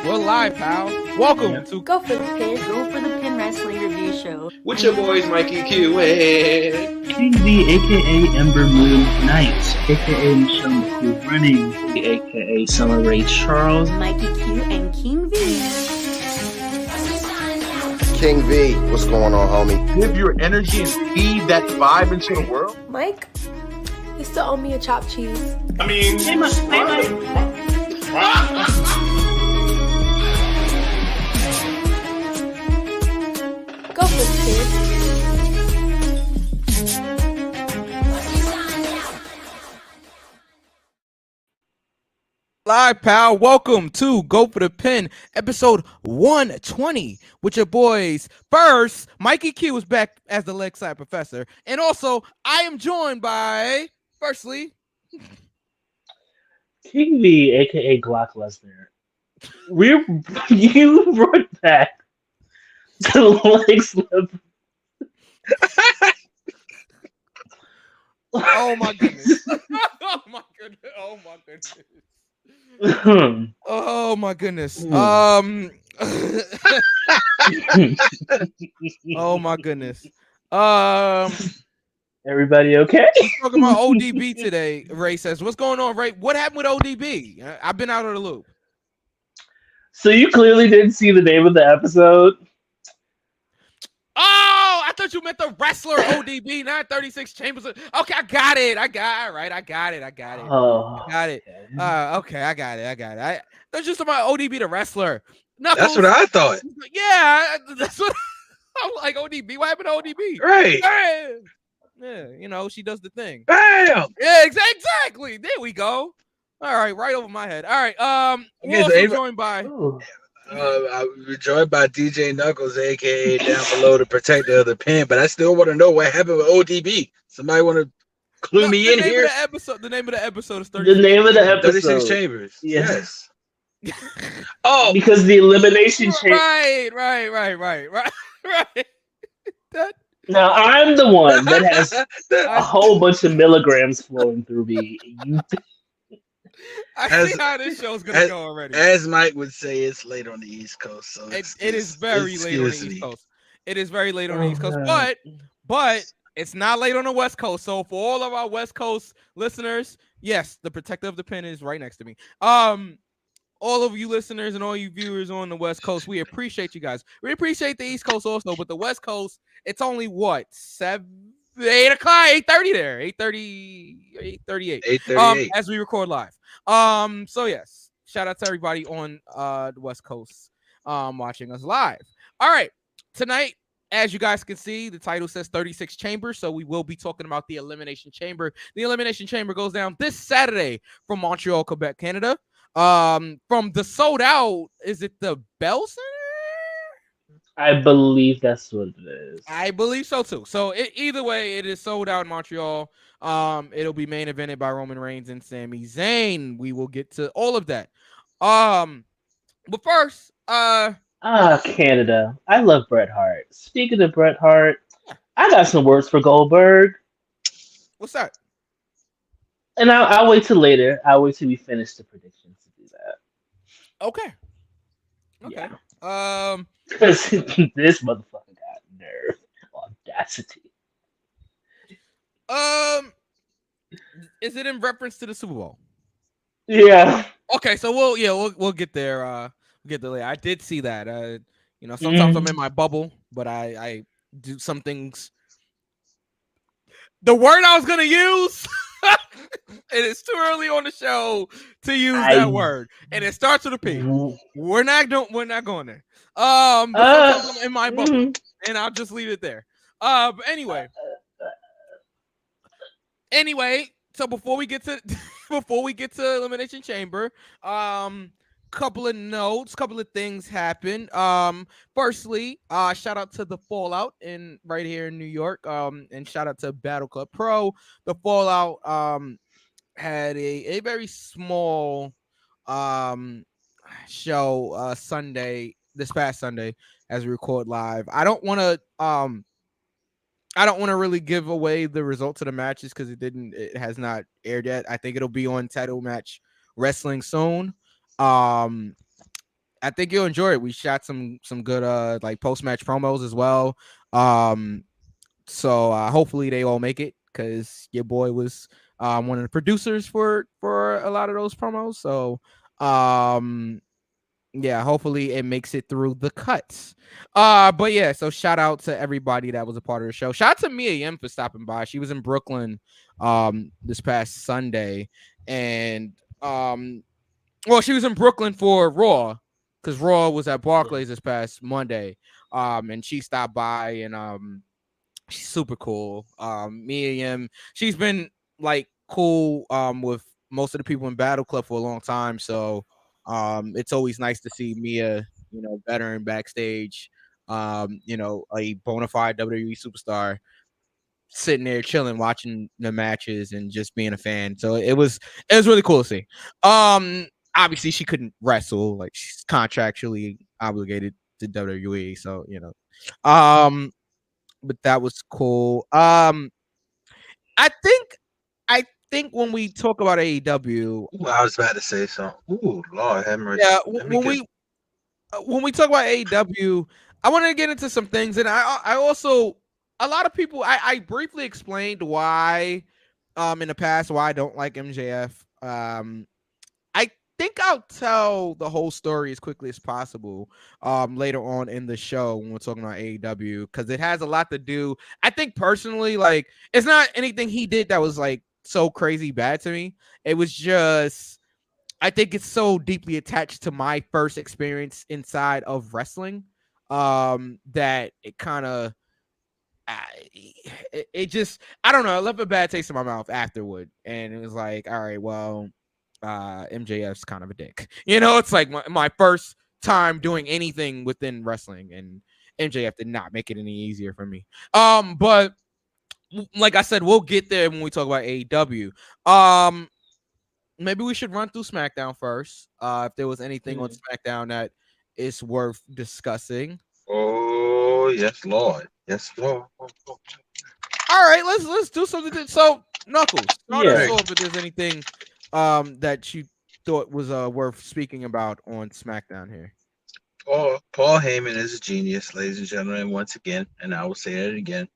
We're live, pal. Welcome to Go for the Pin Wrestling Review Show. With your boys, Mikey Q and King V, aka Ember Moon Knight, aka Michelle McCool Running, aka Summer Ray Charles, Mikey Q and King V. King V, what's going on, homie? Give your energy and feed that vibe into the world. Mike, you still owe me a chopped cheese. I mean, Hey, Mike. Go for the kid. live, pal. Welcome to Go for the Pin, episode 120 with your boys. First, Mikey Q is back as the Lakeside Professor, and also I am joined by, firstly, King V, aka Glock Lesnar. You brought back the legs. oh my goodness, oh my goodness, oh my goodness. Oh my goodness. Oh my goodness. Everybody okay? Talking about ODB today. Ray says, "What's going on, Ray? What happened with ODB? I've been out of the loop." So you clearly didn't see the name of the episode. Oh, I thought you meant the wrestler ODB, not 36 Chambers. Okay, I got it. I got it. Oh, Got it. Okay, I got it. That's just about ODB, the wrestler. Knuckles. that's what I thought. Yeah, that's what I'm like. ODB. What happened to ODB? Right. Yeah, you know, she does the thing. Bam. Yeah, exactly. There we go. All right, right over my head. All right. We're Yes, also Ava- joined by. ooh. I'm joined by DJ Knuckles, aka down below the protector of the pin, but I still want to know what happened with ODB. Somebody want to clue Look, me the in name here? Of the episode. The name of the episode is 36. The name of the episode. 36 Chambers. Yes. Oh, Because the elimination chamber. Right. That Now I'm the one that has a that- whole bunch of milligrams flowing through me. I As- see how this show's gonna go already. as Mike would say, it's late on the East Coast, so It is very late on the excuse East me. Coast. It is very late on the East Coast, God. but it's not late on the West Coast. So for all of our West Coast listeners, yes, the protector of the pin is right next to me. All of you listeners and all you viewers on the West Coast, we appreciate you guys. We appreciate the East Coast also, but the West Coast, it's only what 8 o'clock, 8:30 there, 8:30, 8:38. 8:38. As we record live. So yes, shout out to everybody on the West Coast watching us live. All right, tonight, as you guys can see, the title says 36 Chambers, so we will be talking about the Elimination Chamber. The Elimination Chamber goes down this Saturday from Montreal, Quebec, Canada. From the sold out, is it the Bell Center? I believe that's what it is. I believe so too. So either way, it is sold out in Montreal. It'll be main evented by Roman Reigns and Sami Zayn. We will get to all of that. But first, Canada. I love Bret Hart. Speaking of Bret Hart, I got some words for Goldberg. what's that? And I'll wait till later. I'll wait till we finish the predictions to do that. Okay. Yeah. Because this motherfucker got nerve, audacity. is it in reference to the Super Bowl? Yeah. Okay, so we'll get there. Get there later. I did see that. Sometimes I'm in my bubble, but I do some things. The word I was gonna use, it is too early on the show to use that word, and it starts with a P. We're not going there. But sometimes I'm in my bubble, and I'll just leave it there. But anyway, so before we get to Elimination Chamber, couple of notes, couple of things happened. Firstly, shout out to the Fallout right here in New York. And shout out to Battle Club Pro. The Fallout had a very small show this past Sunday as we record live. I don't want to really give away the results of the matches because it has not aired yet. I think it'll be on Title Match wrestling soon. I think you'll enjoy it. We shot some good like post-match promos as well. So hopefully they all make it, because your boy was one of the producers for a lot of those promos. So yeah, hopefully it makes it through the cuts. But yeah, so shout out to everybody that was a part of the show. Shout out to Mia Yim for stopping by. She was in Brooklyn this past Sunday, and well, she was in Brooklyn for Raw, because Raw was at Barclays this past Monday. And she stopped by, and she's super cool. Mia Yim, she's been like cool with most of the people in Battle Club for a long time. So it's always nice to see Mia, veteran backstage, a bona fide WWE superstar, sitting there chilling, watching the matches and just being a fan. So it was really cool to see. Obviously she couldn't wrestle, like she's contractually obligated to WWE, so but that was cool. I think when we talk about AEW, Ooh, I was about to say something. Ooh, Lord have mercy. yeah, when we talk about AEW, I want to get into some things, and I also, a lot of people, I briefly explained why in the past why I don't like MJF. I think I'll tell the whole story as quickly as possible later on in the show when we're talking about AEW, because it has a lot to do. I think personally, like, it's not anything he did that was like so crazy bad to me. It was just, I think it's so deeply attached to my first experience inside of wrestling that it kind of it just, I don't know, it left a bad taste in my mouth afterward, and it was like, all right, well, MJF's kind of a dick. It's like my first time doing anything within wrestling, and MJF did not make it any easier for me. But like I said, we'll get there when we talk about AEW. Maybe we should run through SmackDown first. If there was anything on SmackDown that is worth discussing. Oh, yes, Lord. Yes, Lord. All right, let's do something. So, Knuckles, start us off if there's anything that you thought was worth speaking about on SmackDown here. Paul Heyman is a genius, ladies and gentlemen, once again, and I will say that again.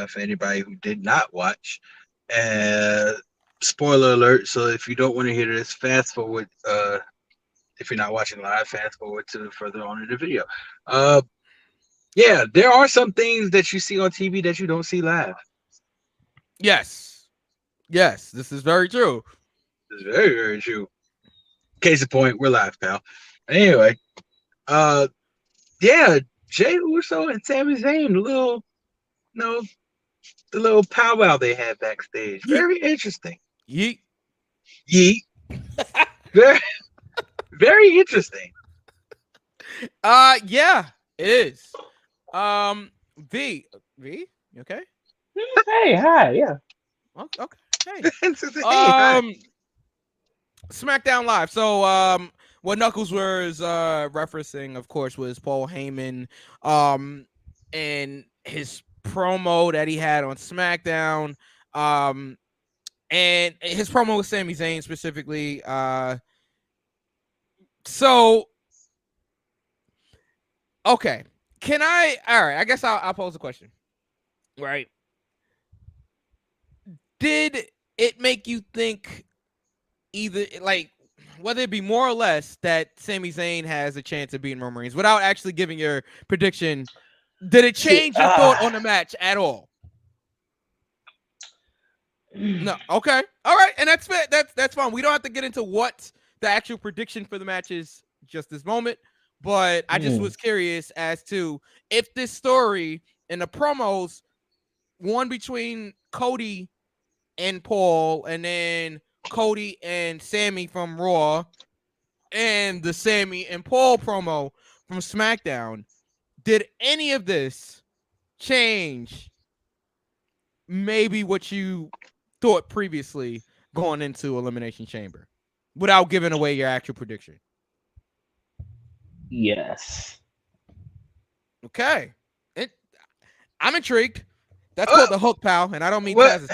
For anybody who did not watch, spoiler alert, so if you don't want to hear this, fast forward. If you're not watching live, fast forward to further on in the video. Yeah, there are some things that you see on TV that you don't see live. Yes, this is very true. It's very, very true. Case in point, we're live, pal. Anyway, yeah, Jey Uso and Sami Zayn, the little powwow they had backstage. Very interesting. Yeet. Very, very interesting. Yeah, it is. V, you okay? Hey, hi, yeah. Okay. Hey. Hey, SmackDown Live. So what Knuckles was referencing, of course, was Paul Heyman and his promo that he had on SmackDown, and his promo with Sami Zayn specifically. So okay, all right, I guess I'll pose a question. Right, did it make you think either, like, whether it be more or less, that Sami Zayn has a chance of beating Roman Reigns without actually giving your prediction? Did it change your thought on the match at all? No. Okay. All right. And that's fair. That's fine. We don't have to get into what the actual prediction for the match is just this moment. But I just was curious as to if this story and the promos, one between Cody and Paul, and then Cody and Sammy from Raw, and the Sammy and Paul promo from SmackDown, did any of this change maybe what you thought previously going into Elimination Chamber without giving away your actual prediction? Yes. Okay. I'm intrigued. That's called the hook, pal, and I don't mean Taz's.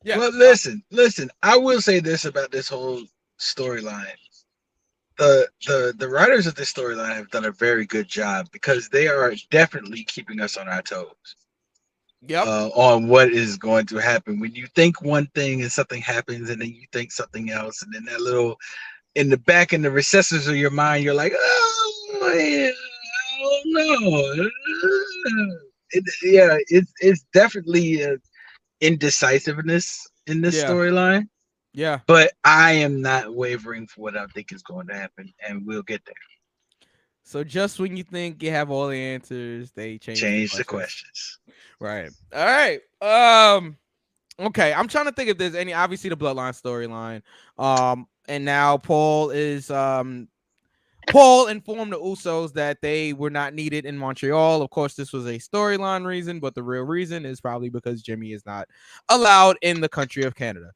Yeah. Well, listen. I will say this about this whole storyline, the writers of this storyline have done a very good job because they are definitely keeping us on our toes. Yep. On what is going to happen when you think one thing and something happens, and then you think something else, and then that little in the back in the recesses of your mind, you're like, oh, yeah, I don't know. It's definitely indecisiveness in this storyline. Yeah. But I am not wavering for what I think is going to happen, and we'll get there. So just when you think you have all the answers, they change the questions. Right. All right. Okay. I'm trying to think if there's any. Obviously, the Bloodline storyline. And now Paul informed the Usos that they were not needed in Montreal. Of course, this was a storyline reason, but the real reason is probably because Jimmy is not allowed in the country of Canada.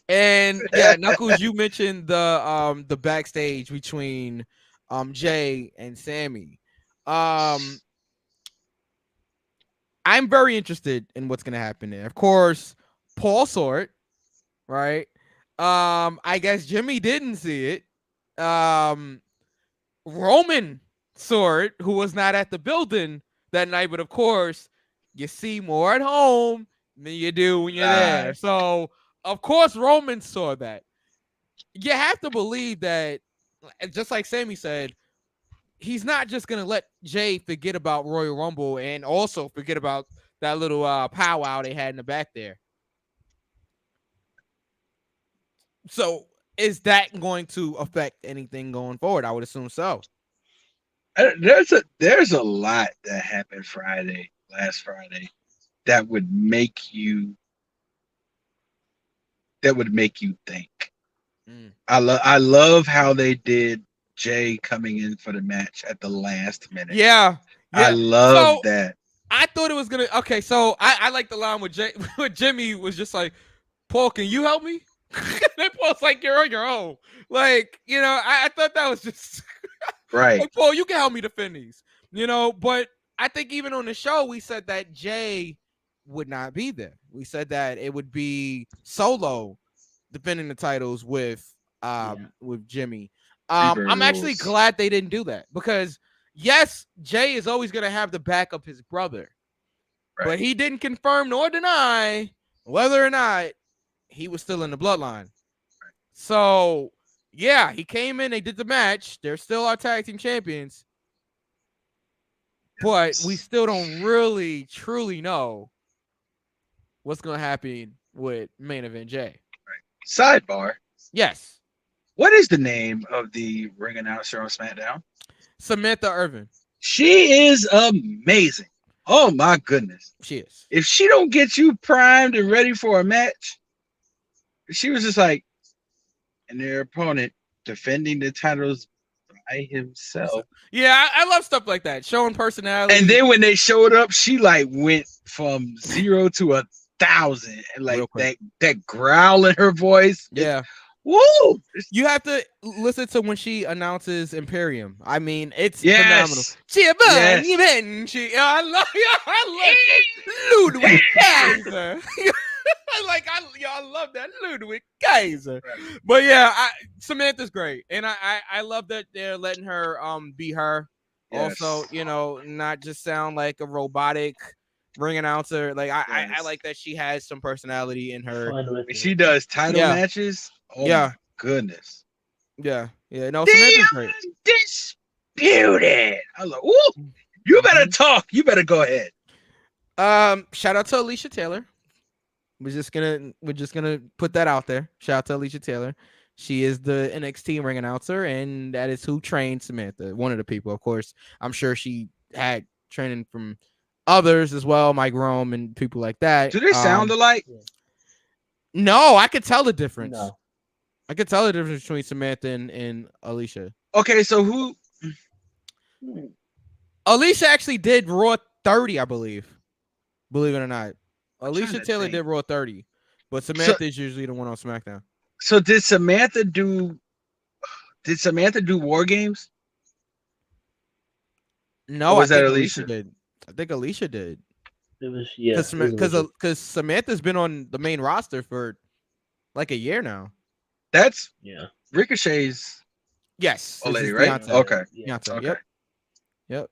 And yeah, Knuckles, you mentioned the backstage between Jay and Sammy. I'm very interested in what's gonna happen there. Of course, Paul saw it, right? I guess Jimmy didn't see it. Roman saw it, who was not at the building that night, but of course, you see more at home than you do when you're there. So of course, Roman saw that. You have to believe that, just like Sammy said, he's not just going to let Jay forget about Royal Rumble and also forget about that little powwow they had in the back there. So is that going to affect anything going forward? I would assume so. There's a lot that happened last Friday, that would make you think. I love how they did Jay coming in for the match at the last minute. Yeah. I love that. I thought it was gonna. Okay, so I like the line with Jay. With Jimmy was just like, Paul, can you help me? And Paul's like, you're on your own. Like, I thought that was just right. Like, Paul, you can help me defend these. But I think even on the show we said that Jay would not be there. We said that it would be Solo defending the titles with Jimmy. I'm actually glad they didn't do that because yes, Jay is always going to have the back of his brother, but he didn't confirm nor deny whether or not he was still in the bloodline. So yeah, he came in, they did the match. They're still our tag team champions, but we still don't really truly know what's going to happen with main event Jay. Sidebar. Yes. What is the name of the ring announcer on SmackDown? Samantha Irvin. She is amazing. Oh my goodness. She is. If she don't get you primed and ready for a match, she was just like, and their opponent defending the titles by himself. Yeah, I love stuff like that, showing personality. And then when they showed up, she like went from 0 to 1,000, and like that growl in her voice. Yeah. Woo! You have to listen to when she announces Imperium. I mean, it's phenomenal. I love Ludwig Kaiser. I love that Ludwig Kaiser. Right. But yeah, Samantha's great, and I love that they're letting her be her. Yes. Also, not just sound like a robotic ring announcer. Like I like that she has some personality in her. When she does title matches. Oh my goodness. Yeah. No, Samantha's great. Disputed. I was like, ooh, you better talk. You better go ahead. Shout out to Alicia Taylor. We're just gonna put that out there. Shout out to Alicia Taylor. She is the NXT ring announcer, and that is who trained Samantha. One of the people, of course. I'm sure she had training from others as well, Mike Rome and people like that. Do they sound alike? No, I could tell the difference. No. I could tell the difference between Samantha and Alicia. Okay, so who? Alicia actually did Raw 30, I believe. Believe it or not. Alicia Taylor did Raw 30, but Samantha is usually the one on SmackDown. So did Samantha do War Games? No, I think Alicia did. I think Alicia did. It was because Samantha's been on the main roster for like a year now. That's yeah. Ricochet's Yes, old this lady, is right? Beyonce. Okay. Yeah. Beyonce, Okay. Yep.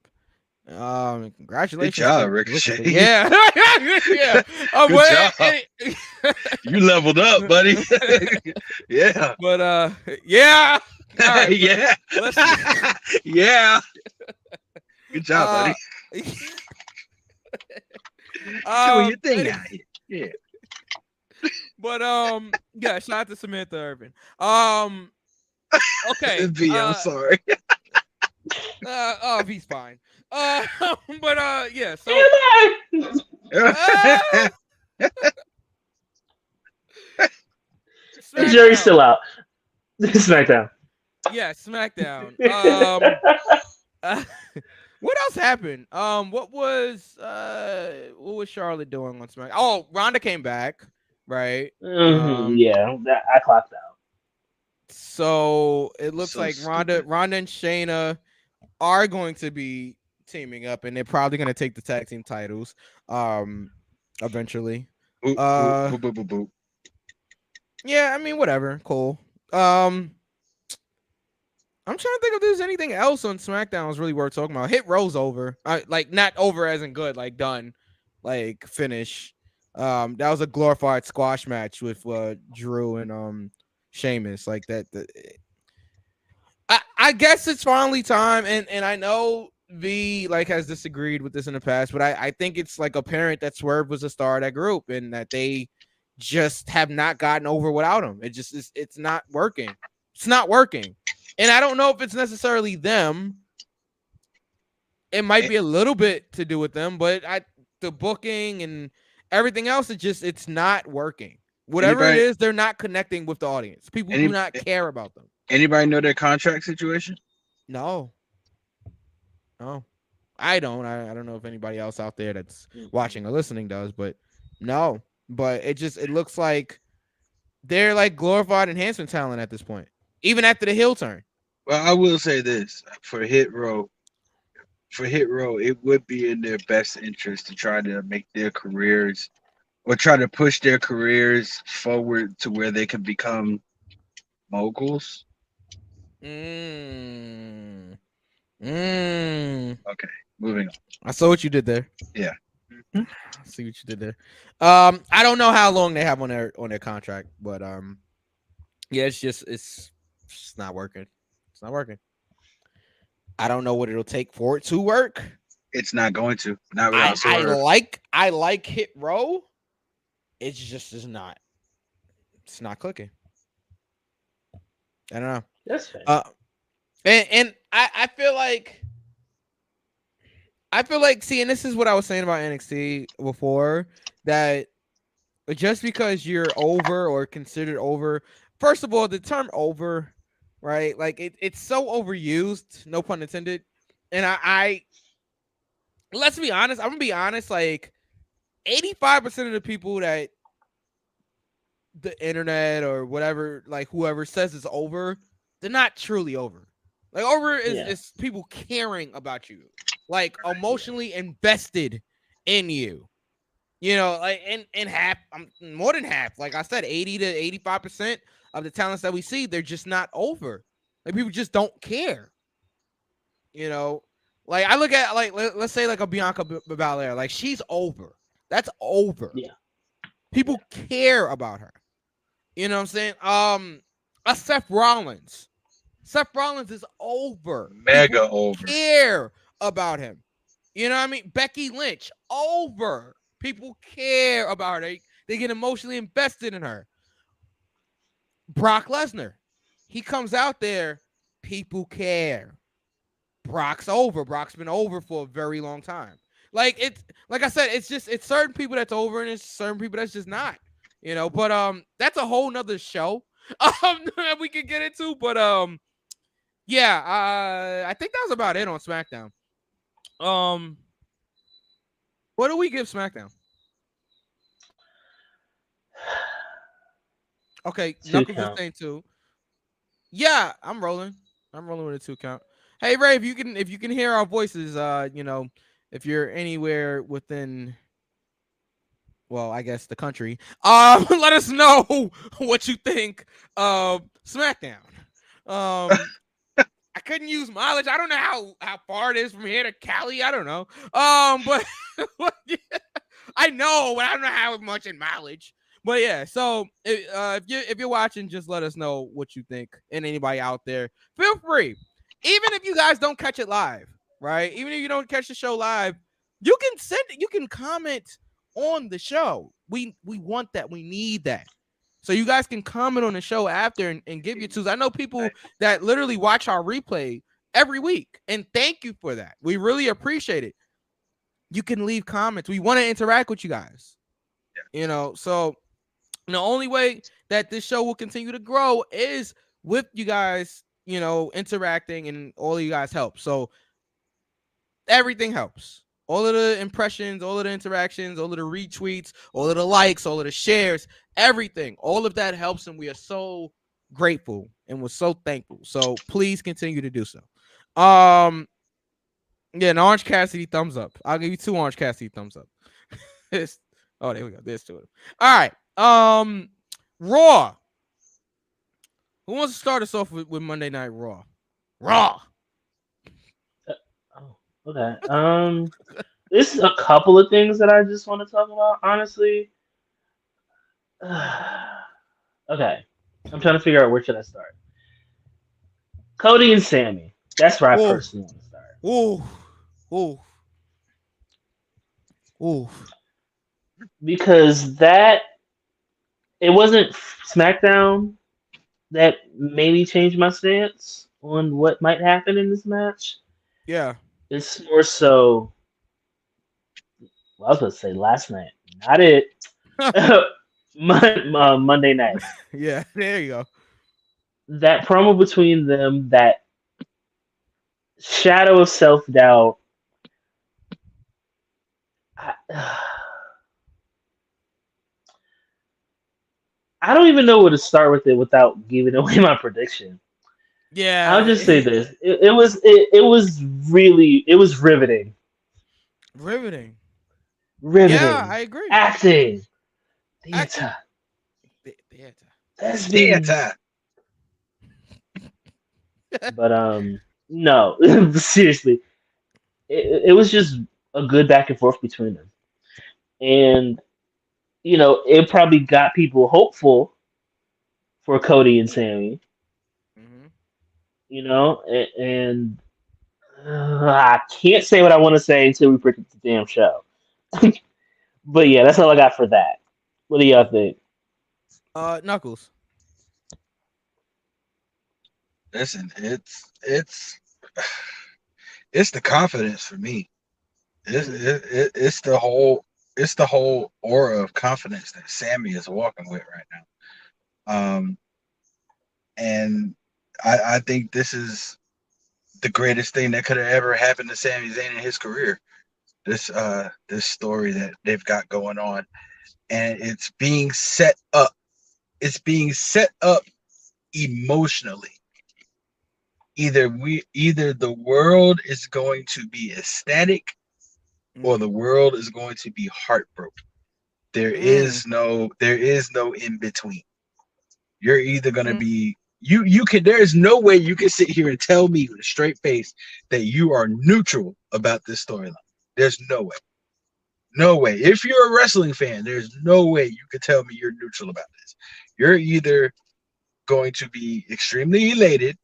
Congratulations. Good job, to Ricochet. Yeah. Yeah. Good job. You leveled up, buddy. Yeah. But yeah. All right, Yeah. let's Yeah. Good job, buddy. Doing your thing out here. Yeah. But yeah, shout out to Samantha Irvin. Okay. V, I'm sorry. Oh, he's fine. But yeah, so The jury's still out. SmackDown. Yeah, SmackDown. What else happened? What was Charlotte doing on SmackDown? Oh, Ronda came back, right? Yeah, I clocked out. So it looks So like stupid. Ronda and Shayna are going to be teaming up, and they're probably going to take the tag team titles, eventually. Boop, boop, boop, boop, boop. Yeah, I mean, whatever, cool. I'm trying to think if there's anything else on SmackDown was really worth talking about. Hit Row's over, like not over as in good, like done, like finish. That was a glorified squash match with Drew and Sheamus, like that. I guess it's finally time, and I know V like has disagreed with this in the past, but I think it's like apparent that Swerve was a star of that group, and that they just have not gotten over without him. It just is. It's not working. It's not working. And I don't know if it's necessarily them. It might be a little bit to do with them, but the booking and everything else, it's not working. Whatever it is, they're not connecting with the audience. People do not care about them. Anybody know their contract situation? No, I don't. I don't know if anybody else out there that's watching or listening does, but no. But it looks like they're like glorified enhancement talent at this point, even after the heel turn. Well, I will say this for Hit Row, it would be in their best interest to try to make their careers or try to push their careers forward to where they can become moguls. Okay, moving on. I saw what you did there. Yeah. I see what you did there. I don't know how long they have on their contract, but yeah, it's just not working. It's not working. I don't know what it'll take for it to work. It's not going to. Not without Swerve. I like Hit Row. It's just not. It's not clicking. I don't know. That's fair. And I feel like see, and this is what I was saying about NXT before, that just because you're over or considered over, first of all, the term over, right? Like it's so overused, no pun intended. And I let's be honest, I'm gonna be honest, like 85% of the people that the internet or whatever, like whoever says it's over, they're not truly over. Like over is people caring about you, like emotionally invested in you. You know, like in half, more than half. Like I said, 80 to 85% of the talents that we see, they're just not over. Like people just don't care. You know, like I look at like let's say like a Bianca Belair, like she's over. That's over. Yeah. People care about her. You know what I'm saying? A Seth Rollins. Seth Rollins is over. Mega over. Care about him. You know what I mean? Becky Lynch, over. People care about her. They get emotionally invested in her. Brock Lesnar, he comes out there, people care. Brock's over. Brock's been over for a very long time. Like it's like I said, it's certain people that's over and it's certain people that's just not. You know, but that's a whole nother show that we could get into. But yeah, I think that was about it on SmackDown. What do we give SmackDown? Okay, Knuckles is saying 2. Yeah, I'm rolling with a 2 count. Hey Ray, if you can hear our voices, you know, if you're anywhere within well, I guess the country. Let us know what you think of SmackDown. I couldn't use mileage. I don't know how far it is from here to Cali. I don't know. But I know, but I don't know how much in mileage. But yeah, so if you're watching, just let us know what you think. And anybody out there, feel free. Even if you guys don't catch it live, right? Even if you don't catch the show live, you can send it. You can comment on the show. We want that. We need that. So you guys can comment on the show after and give your twos. I know people that literally watch our replay every week, and thank you for that. We really appreciate it. You can leave comments. We want to interact with you guys. You know, so the only way that this show will continue to grow is with you guys, you know, interacting, and all of you guys help. So everything helps. All of the impressions, all of the interactions, all of the retweets, all of the likes, all of the shares, everything, all of that helps, and we are so grateful and we're so thankful. So please continue to do so. Yeah, an Orange Cassidy thumbs up. I'll give you 2 Orange Cassidy thumbs up. Oh, there we go. There's 2 of them. All right. Raw. Who wants to start us off with Monday Night Raw? Raw. Okay. There's a couple of things that I just want to talk about, honestly. Okay. I'm trying to figure out where should I start. Cody and Sammy. That's where I personally want to start. Ooh. Because it wasn't SmackDown that maybe changed my stance on what might happen in this match. Yeah. It's more so, well, I was going to say last night. Not it. Monday night. Yeah, there you go. That promo between them, that shadow of self-doubt. I don't even know where to start with it without giving away my prediction. Yeah, I'll just say this: it was riveting. Riveting. Yeah, I agree. Acting. Theater. But no, seriously, it was just a good back and forth between them, and you know, it probably got people hopeful for Cody and Sammy. Mm-hmm. You know, and I can't say what I want to say until we predict the damn show. But yeah, that's all I got for that. What do y'all think? Knuckles. Listen, it's the confidence for me. It's the whole aura of confidence that Sammy is walking with right now. And I think this is the greatest thing that could have ever happened to Sami Zayn in his career. This story that they've got going on, and it's being set up. It's being set up emotionally. Either the world is going to be ecstatic, or the world is going to be heartbroken. There is no in between. You're either going to be you can. There is no way you can sit here and tell me with a straight face that you are neutral about this storyline. There's no way. No way. If you're a wrestling fan, there's no way you can tell me you're neutral about this. You're either going to be extremely elated,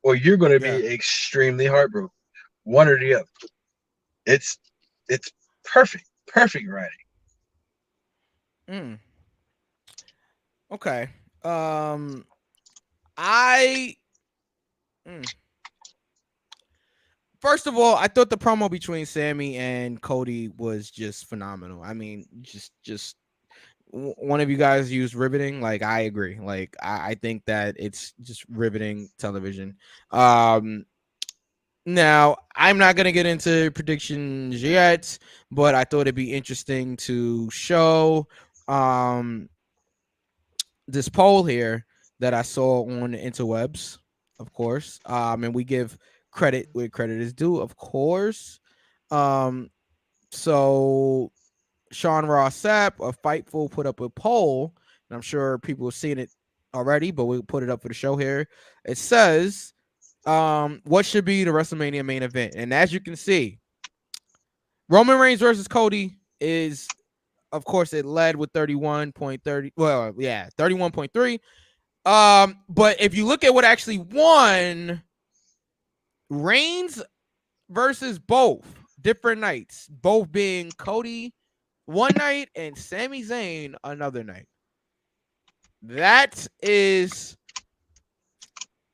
or you're going to be extremely heartbroken. One or the other. It's perfect writing. Okay. First of all, I thought the promo between Sammy and Cody was just phenomenal. I mean, just one of you guys used riveting. Like, I agree. Like, I think that it's just riveting television. Now, I'm not going to get into predictions yet, but I thought it'd be interesting to show this poll here that I saw on the interwebs, of course. And we give credit where credit is due, of course. So Sean Ross Sapp of Fightful put up a poll, and I'm sure people have seen it already, but we'll put it up for the show here. It says, what should be the WrestleMania main event? And as you can see, Roman Reigns versus Cody is, of course, it led with 31.30. Well, yeah, 31.3. But if you look at what actually won, Reigns versus both different nights, both being Cody one night and Sami Zayn another night. That is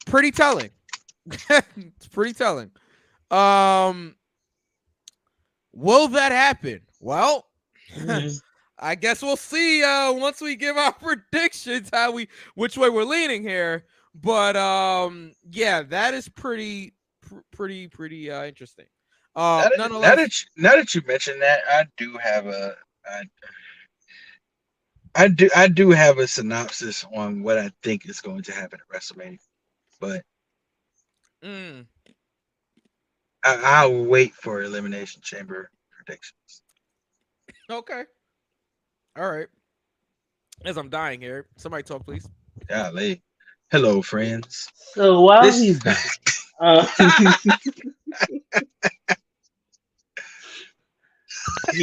pretty telling. It's pretty telling. Will that happen? Well, I guess we'll see once we give our predictions which way we're leaning here. But yeah, that is pretty interesting. Now that you mentioned that, I do have a synopsis on what I think is going to happen at WrestleMania, but I'll wait for Elimination Chamber predictions. Okay. All right. As I'm dying here, somebody talk, please. Golly. Hello, friends. So while he's done,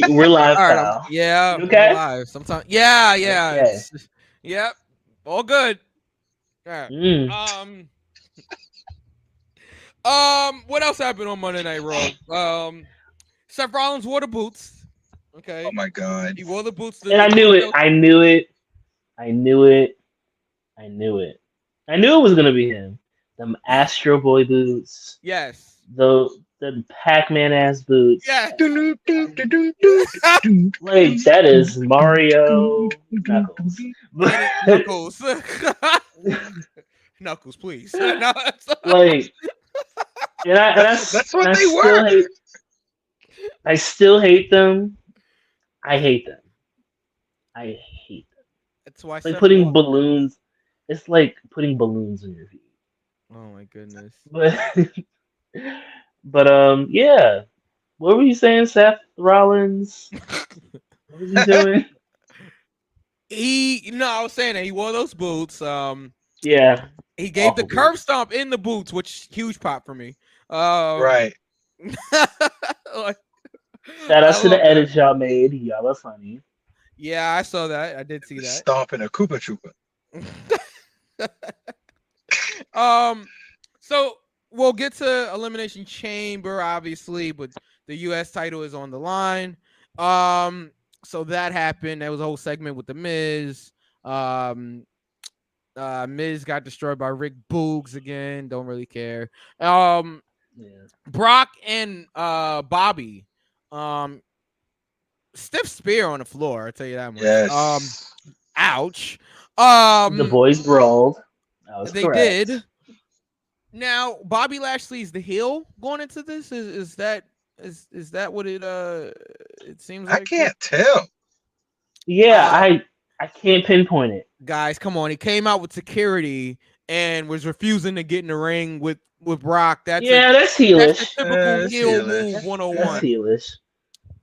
we're live now. Yeah. Okay. We're live. Sometimes. Yeah. Okay. Yep. All good. All right. What else happened on Monday Night Raw? Seth Rollins wore the boots. Okay. Oh my God. He wore the boots. And I knew it. I knew it was gonna be him. Them Astro Boy boots. Yes. The Pac-Man ass boots. Yeah. Like that is Mario Knuckles. Knuckles. Knuckles, please. No, like, that's what they were. I still hate them. I hate them. That's why. It's like putting balloons. It's like putting balloons in your feet. Oh my goodness. But yeah. What were you saying, Seth Rollins? What was he doing? I was saying that he wore those boots. Yeah. He gave Awful the curb boots. stomp in the boots, which huge pop for me. Right. Like, Shout out I to the love edits y'all made. Y'all are funny. yeah, I saw that. I did see that. Stomping a Koopa Troopa. So we'll get to Elimination Chamber, obviously, but the U.S. title is on the line. So that happened. There was a whole segment with the Miz. Miz got destroyed by Rick Boogs again. Don't really care. Brock and Bobby. Stiff spear on the floor. I'll tell you that much. Yes. Ouch. The boys brawled. That was they correct. did. Now Bobby Lashley's the heel going into this. Is that what it seems like? I can't tell. Yeah, I can't pinpoint it. Guys, come on. He came out with security and was refusing to get in the ring with Brock. That's heelish. That's a typical heel move 101. That's heelish.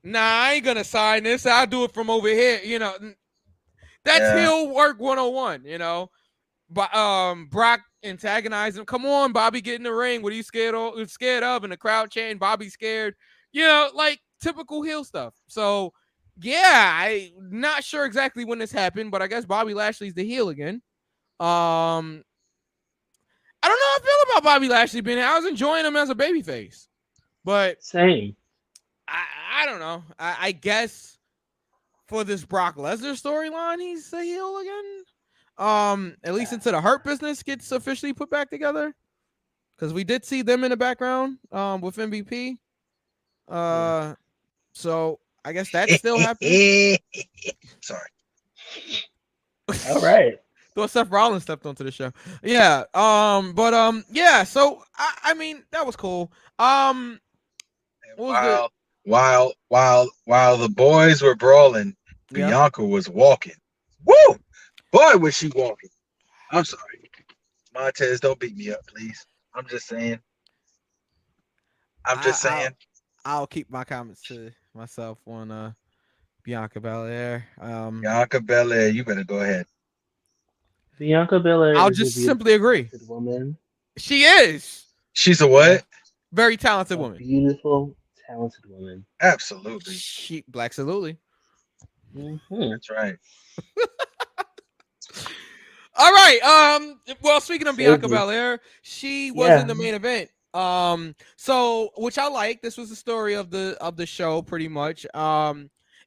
Nah, I ain't gonna sign this. I'll do it from over here. That's heel work 101. But Brock antagonized him. Come on, Bobby, get in the ring. What are you scared of? And the crowd chanting, Bobby's scared. Like typical heel stuff. So yeah, I'm not sure exactly when this happened, but I guess Bobby Lashley's the heel again. I don't know how I feel about Bobby Lashley being here. I was enjoying him as a babyface, but same. I don't know. I guess for this Brock Lesnar storyline, he's a heel again. At least until the Hurt Business gets officially put back together, because we did see them in the background with MVP. So I guess that's still happening. Sorry. All right. Though Seth Rollins stepped onto the show. Yeah. Yeah. So I mean, that was cool. While the boys were brawling, Bianca was walking. Woo! Boy, was she walking. I'm sorry. Montez, don't beat me up, please. I'm just saying. I'll keep my comments to myself on Bianca Belair. Bianca Belair, you better go ahead. Bianca Belair I'll is just a simply agree. talented woman. She is She's a what? very talented A woman. beautiful, talented woman. Absolutely. She absolutely. Mm-hmm. That's right. All right. Well, speaking of So Bianca good. Belair, she was Yeah. in the main event. So which I like. This was the story of the show, pretty much.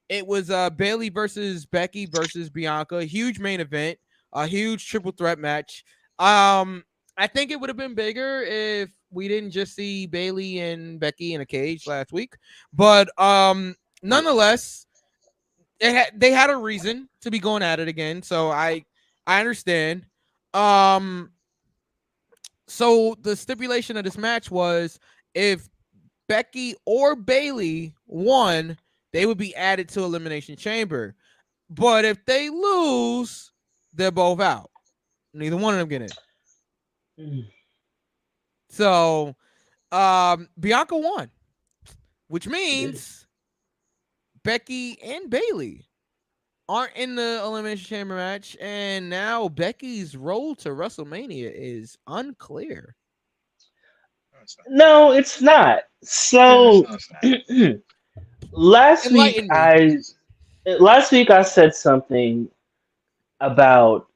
It was Bailey versus Becky versus Bianca. Huge main event. A huge triple threat match. I think it would have been bigger if we didn't just see Bailey and Becky in a cage last week. But nonetheless, they had a reason to be going at it again. So I understand. So the stipulation of this match was if Becky or Bailey won, they would be added to Elimination Chamber. But if they lose, they're both out. Neither one of them get in. Mm. So Bianca won, which means Becky and Bailey aren't in the Elimination Chamber match, and now Becky's road to WrestleMania is unclear. No, it's not. So last week Enlighten I said something about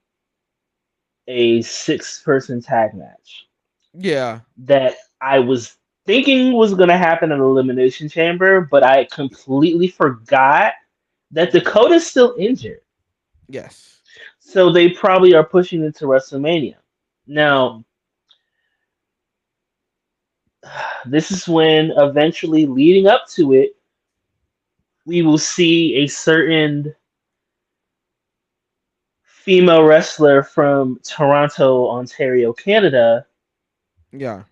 a 6-person tag match Yeah. that I was thinking was going to happen in Elimination Chamber, but I completely forgot that Dakota's still injured. Yes. So they probably are pushing it to WrestleMania. Now, this is when eventually leading up to it, we will see a certain female wrestler from Toronto, Ontario, Canada Yeah.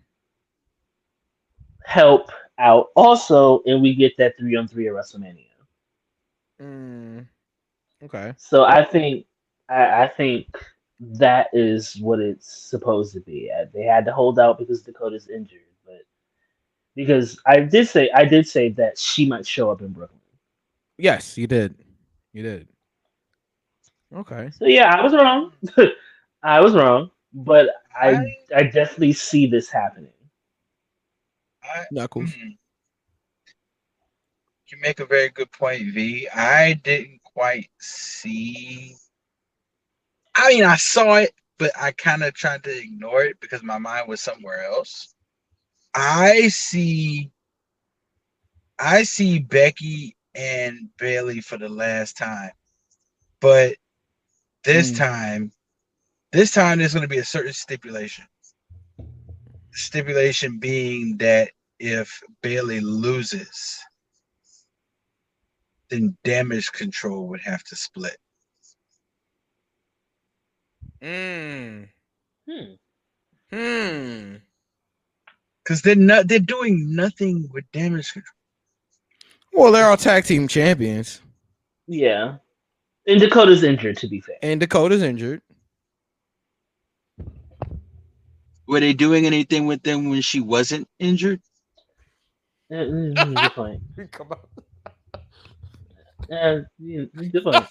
help out also, and we get that 3-on-3 at WrestleMania. Okay. So I think that is what it's supposed to be. They had to hold out because Dakota's injured, but because I did say that she might show up in Brooklyn. Yes, you did. You did. Okay. So yeah, I was wrong. I was wrong, but I definitely see this happening. Knuckles. You make a very good point, V. I didn't quite see. I mean, I saw it, but I kind of tried to ignore it because my mind was somewhere else. I see Becky and Bailey for the last time, but this time there's going to be a certain stipulation. Stipulation being that if Bailey loses, then Damage Control would have to split. Because they're doing nothing with Damage Control. Well, they're all tag team champions. Yeah. And Dakota's injured, to be fair. And Dakota's injured. Were they doing anything with them when she wasn't injured? Good point. Come on. Good point.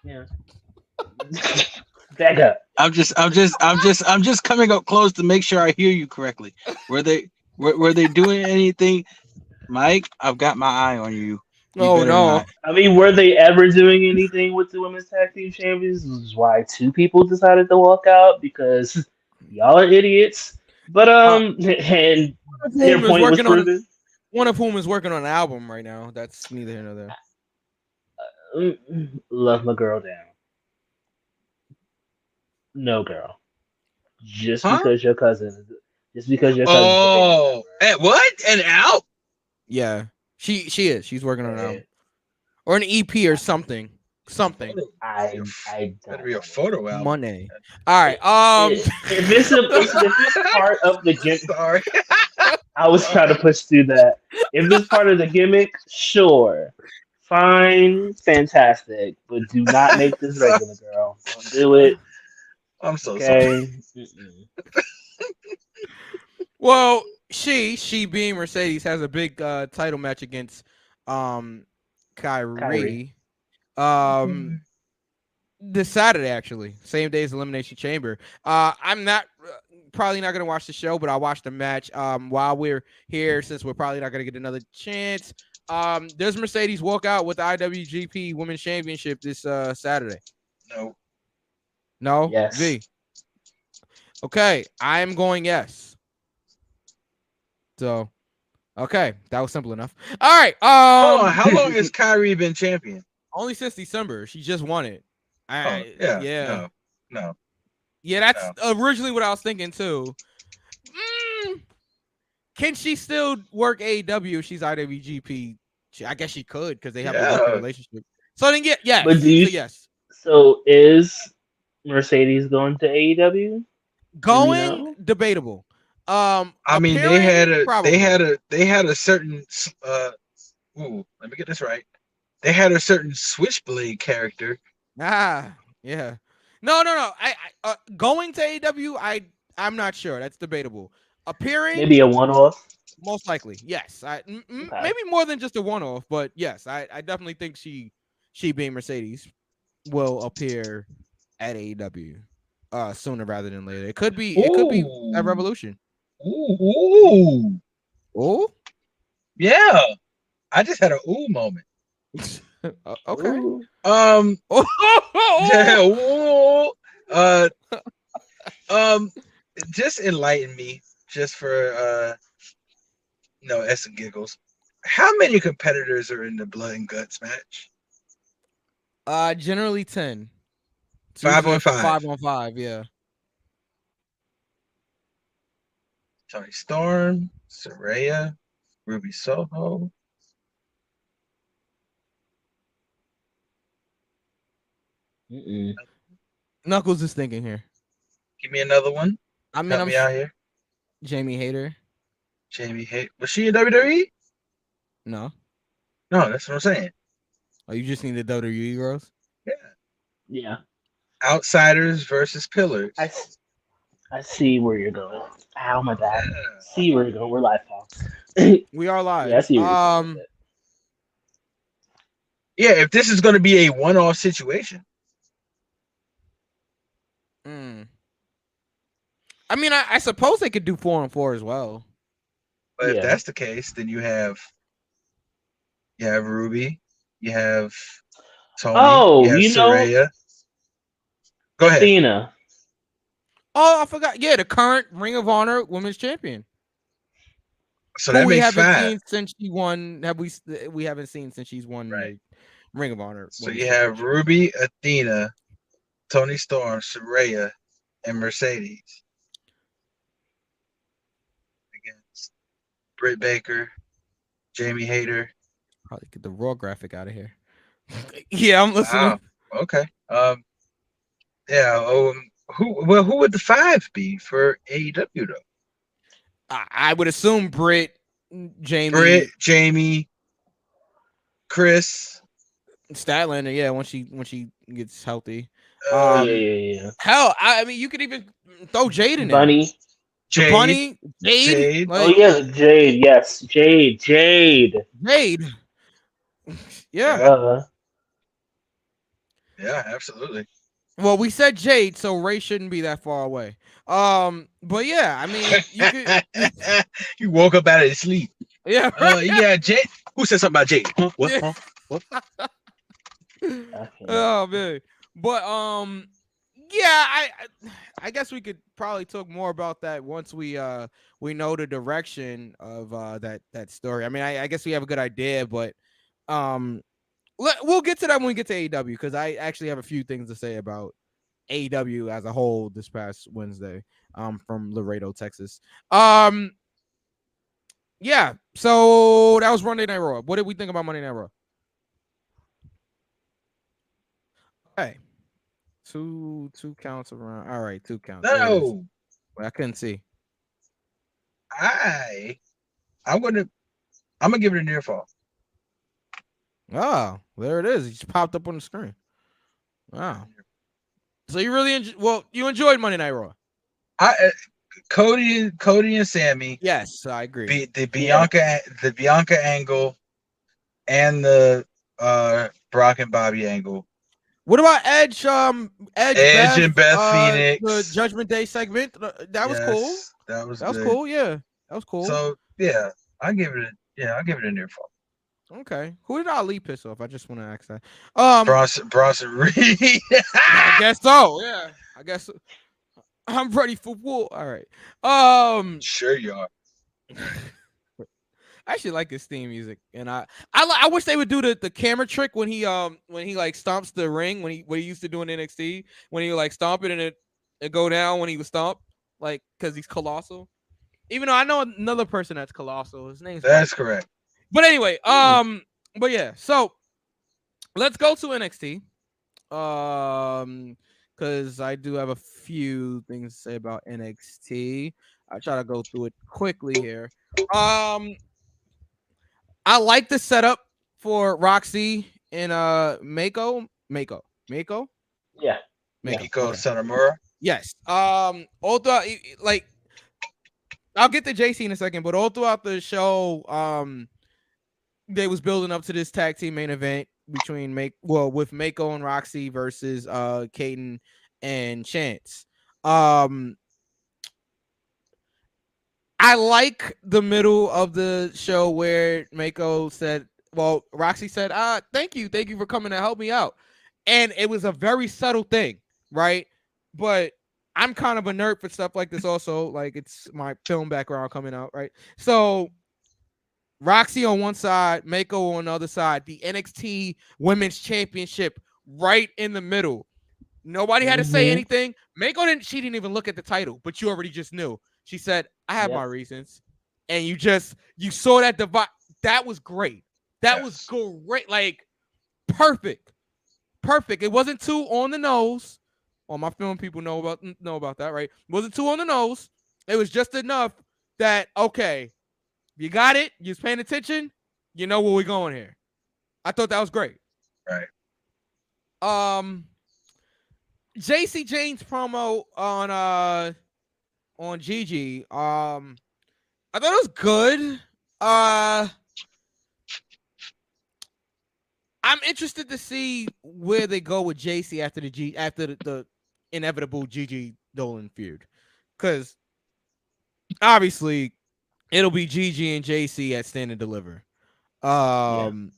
Yeah. Back up. I'm just coming up close to make sure I hear you correctly. Were they doing anything? Mike, I've got my eye on you. Oh no! Not. I mean, were they ever doing anything with the women's tag team champions? This is why 2 people decided to walk out because y'all are idiots. But and their point was proven. One of whom is working on an album right now. That's neither here nor there. Love my girl down. No, girl. Just because your cousin. Oh, and what? An out? Yeah, she is. She's working on an album or an EP or something. I better be a photo album. Money. All right. If this part of the gimmick, sorry, I was trying to push through that. If this part of the gimmick, sure, fine, fantastic, but do not make this regular, girl. Don't do it. I'm so sorry. Well, she being Mercedes has a big title match against Kyrie. This Saturday, actually, same day as Elimination Chamber. I'm not probably not gonna watch the show, but I'll watch the match. While we're here, since we're probably not gonna get another chance. Does Mercedes walk out with the IWGP Women's Championship this Saturday? No. No. Yes. V. Okay, I am going yes. So, okay, that was simple enough. All right. Hold on, how long has Kyrie been champion? Only since December. She just won it. Yeah. No. Yeah, that's originally what I was thinking too. Can she still work AEW if she's IWGP? I guess she could because they have a working relationship. So then, yeah. But do you, yes. So is Mercedes going to AEW? Going debatable. I mean, they had a certain let me get this right. They had a certain Switchblade character. Yeah. No. I going to AEW, I'm not sure. That's debatable. Appearing, maybe a one-off. Most likely, yes. Maybe more than just a one-off, but yes, I definitely think she being Mercedes will appear at AEW sooner rather than later. It could be at Revolution. Ooh. Yeah. I just had an ooh moment. Okay. Ooh. Just enlighten me, just for S and giggles. How many competitors are in the Blood and Guts match? Generally 10. 5-on-5. 5-on-5, yeah. Toni Storm, Saraya, Ruby Soho. Knuckles is thinking here. Give me another one. I mean, Help me out here. Jamie Hayter. Was she in WWE? No, that's what I'm saying. Oh, you just need the WWE girls? Yeah. Outsiders versus Pillars. I see where you're going. Ow, my bad. See where you're going. We're live, pal. We are live. Yeah, I see where you're going. Yeah, if this is going to be a one-off situation. I mean, I suppose they could do 4-on-4 as well. But if that's the case, then you have Ruby, you have Tony, you have Saraya. Go ahead. Athena. Oh, I forgot. Yeah, the current Ring of Honor Women's Champion. So that makes 5. Seen since she won. We haven't seen since she's won Ring of Honor. So you have Ruby, Athena, Toni Storm, Saraya, and Mercedes against Britt Baker, Jamie Hayter. Probably get the Raw graphic out of here. Yeah, I'm listening. Wow. Okay. Who would the 5 be for AEW though? I would assume Britt, Jamie, Chris, Statlander. Yeah, when she gets healthy. Yeah. Hell, I mean, you could even throw Jade in there. Bunny. Jade. Oh yeah, Jade. Yes, Jade. Yeah. Yeah, absolutely. Well, we said Jade, so Ray shouldn't be that far away. But yeah, I mean, you could... You woke up out of sleep. Yeah. Yeah, Jade. Who said something about Jade? Huh? What? Yeah. What? Oh man. But yeah, I guess we could probably talk more about that once we know the direction of that story. I mean, I guess we have a good idea, but we'll get to that when we get to AEW, because I actually have a few things to say about AEW as a whole this past Wednesday from Laredo, Texas. Yeah, so that was Monday Night Raw. What did we think about Monday Night Raw? Okay. Two counts around. All right, 2 counts. No. I couldn't see. I'm gonna give it a near fall. Oh, there it is. It just popped up on the screen. Wow. So you really you enjoyed Monday Night Raw. Cody and Sammy. Yes, I agree. The Bianca angle and the Brock and Bobby Angle. What about Edge? Edge and Beth Phoenix. The Judgment Day segment. That was cool. That was good. cool. Yeah, that was cool. So yeah, I'll give it a near fall. Okay. Who did Ali piss off? I just want to ask that. Bronson Reed. I guess so. Yeah. I guess so. I'm ready for war. All right. Sure you are. I actually like his theme music, and I wish they would do the camera trick when he like stomps the ring when he used to do in NXT when he like stomp it and it go down when he was stomped like because he's colossal. Even though I know another person that's colossal, his name's That's correct. But anyway, but yeah, so let's go to NXT. Because I do have a few things to say about NXT. I try to go through it quickly here. I like the setup for Roxy and Mako. Yeah. Miko Satomura. Yes. All throughout, like, I'll get to JC in a second, but all throughout the show, they was building up to this tag team main event between with Mako and Roxy versus Kaden and Chance. I like the middle of the show where Mako said, well, Roxy said, thank you for coming to help me out. And it was a very subtle thing, right? But I'm kind of a nerd for stuff like this also. Like, it's my film background coming out, right? So Roxy on one side, Mako on the other side, the NXT Women's Championship right in the middle. Nobody had to say anything. Mako didn't even look at the title, but you already just knew. She said, I have my reasons. And you saw that divide. That was great. That was great. Like, perfect. It wasn't too on the nose. All my film people know about that, right? It wasn't too on the nose. It was just enough that, okay, you got it. You're paying attention. You know where we're going here. I thought that was great. Right. JC Jane's promo on Gigi. I thought it was good. I'm interested to see where they go with JC after the inevitable Gigi Dolan feud, because obviously it'll be Gigi and JC at Stand and Deliver. I'm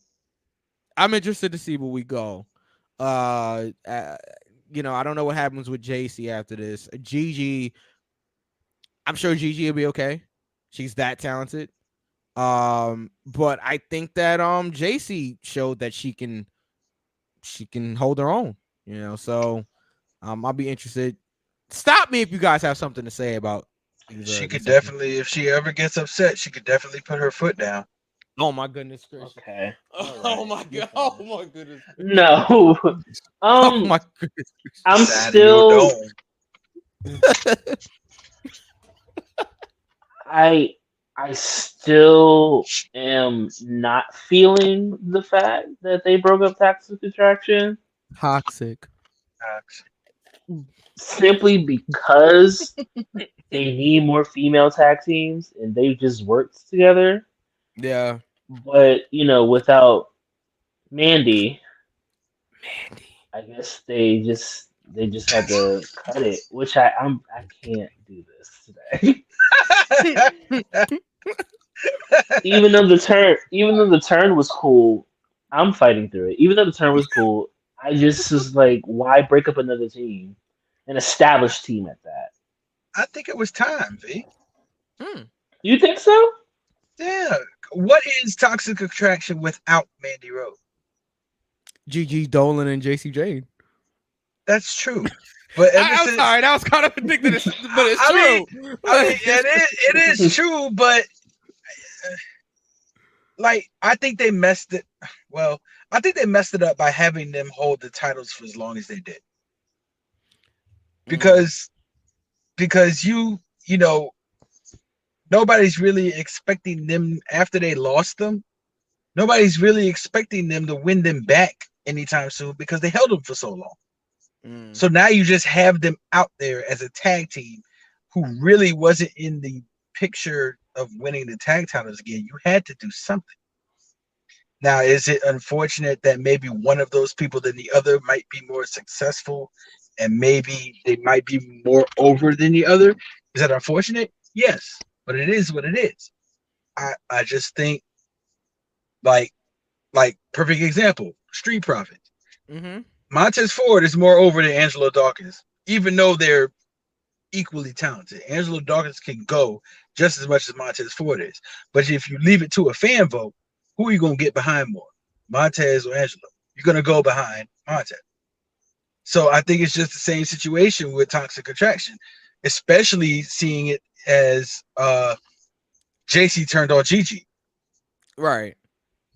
interested to see where we go. I don't know what happens with JC after this. Gigi, I'm sure Gigi will be okay. She's that talented. But I think that JC showed that she can hold her own, so I'll be interested. Stop me if you guys have something to say about she could definitely, if she ever gets upset, she could definitely put her foot down. Oh my goodness gracious. Okay. Oh my god. Oh my goodness. No. Oh my goodness. I'm still I still am not feeling the fact that they broke up Toxic Attraction. Toxic. Simply because they need more female tag teams and they've just worked together. Yeah. But, without Mandy, I guess they just had to cut it, which I can't do this today. Even though the turn was cool, I'm fighting through it. Even though the turn was cool, I just was like, why break up another team? An established team at that. I think it was time, V. You think so? Yeah. What is Toxic Attraction without Mandy Rose? Gigi Dolan and JC Jane. That's true. But I'm sorry, that was kind of ridiculous, but it's true. It is true, but I think they messed it. Well, I think they messed it up by having them hold the titles for as long as they did. Because nobody's really expecting them after they lost them. Nobody's really expecting them to win them back anytime soon because they held them for so long. So now you just have them out there as a tag team who really wasn't in the picture of winning the tag titles again. You had to do something. Now, is it unfortunate that maybe one of those people than the other might be more successful, and maybe they might be more over than the other? Is that unfortunate? Yes, but it is what it is. I just think, like perfect example, Street Profits. Mm-hmm. Montez Ford is more over than Angelo Dawkins, even though they're equally talented. Angelo Dawkins can go just as much as Montez Ford is. But if you leave it to a fan vote, who are you going to get behind more, Montez or Angelo? You're going to go behind Montez. So I think it's just the same situation with Toxic Attraction, especially seeing it as JC turned on Gigi. Right.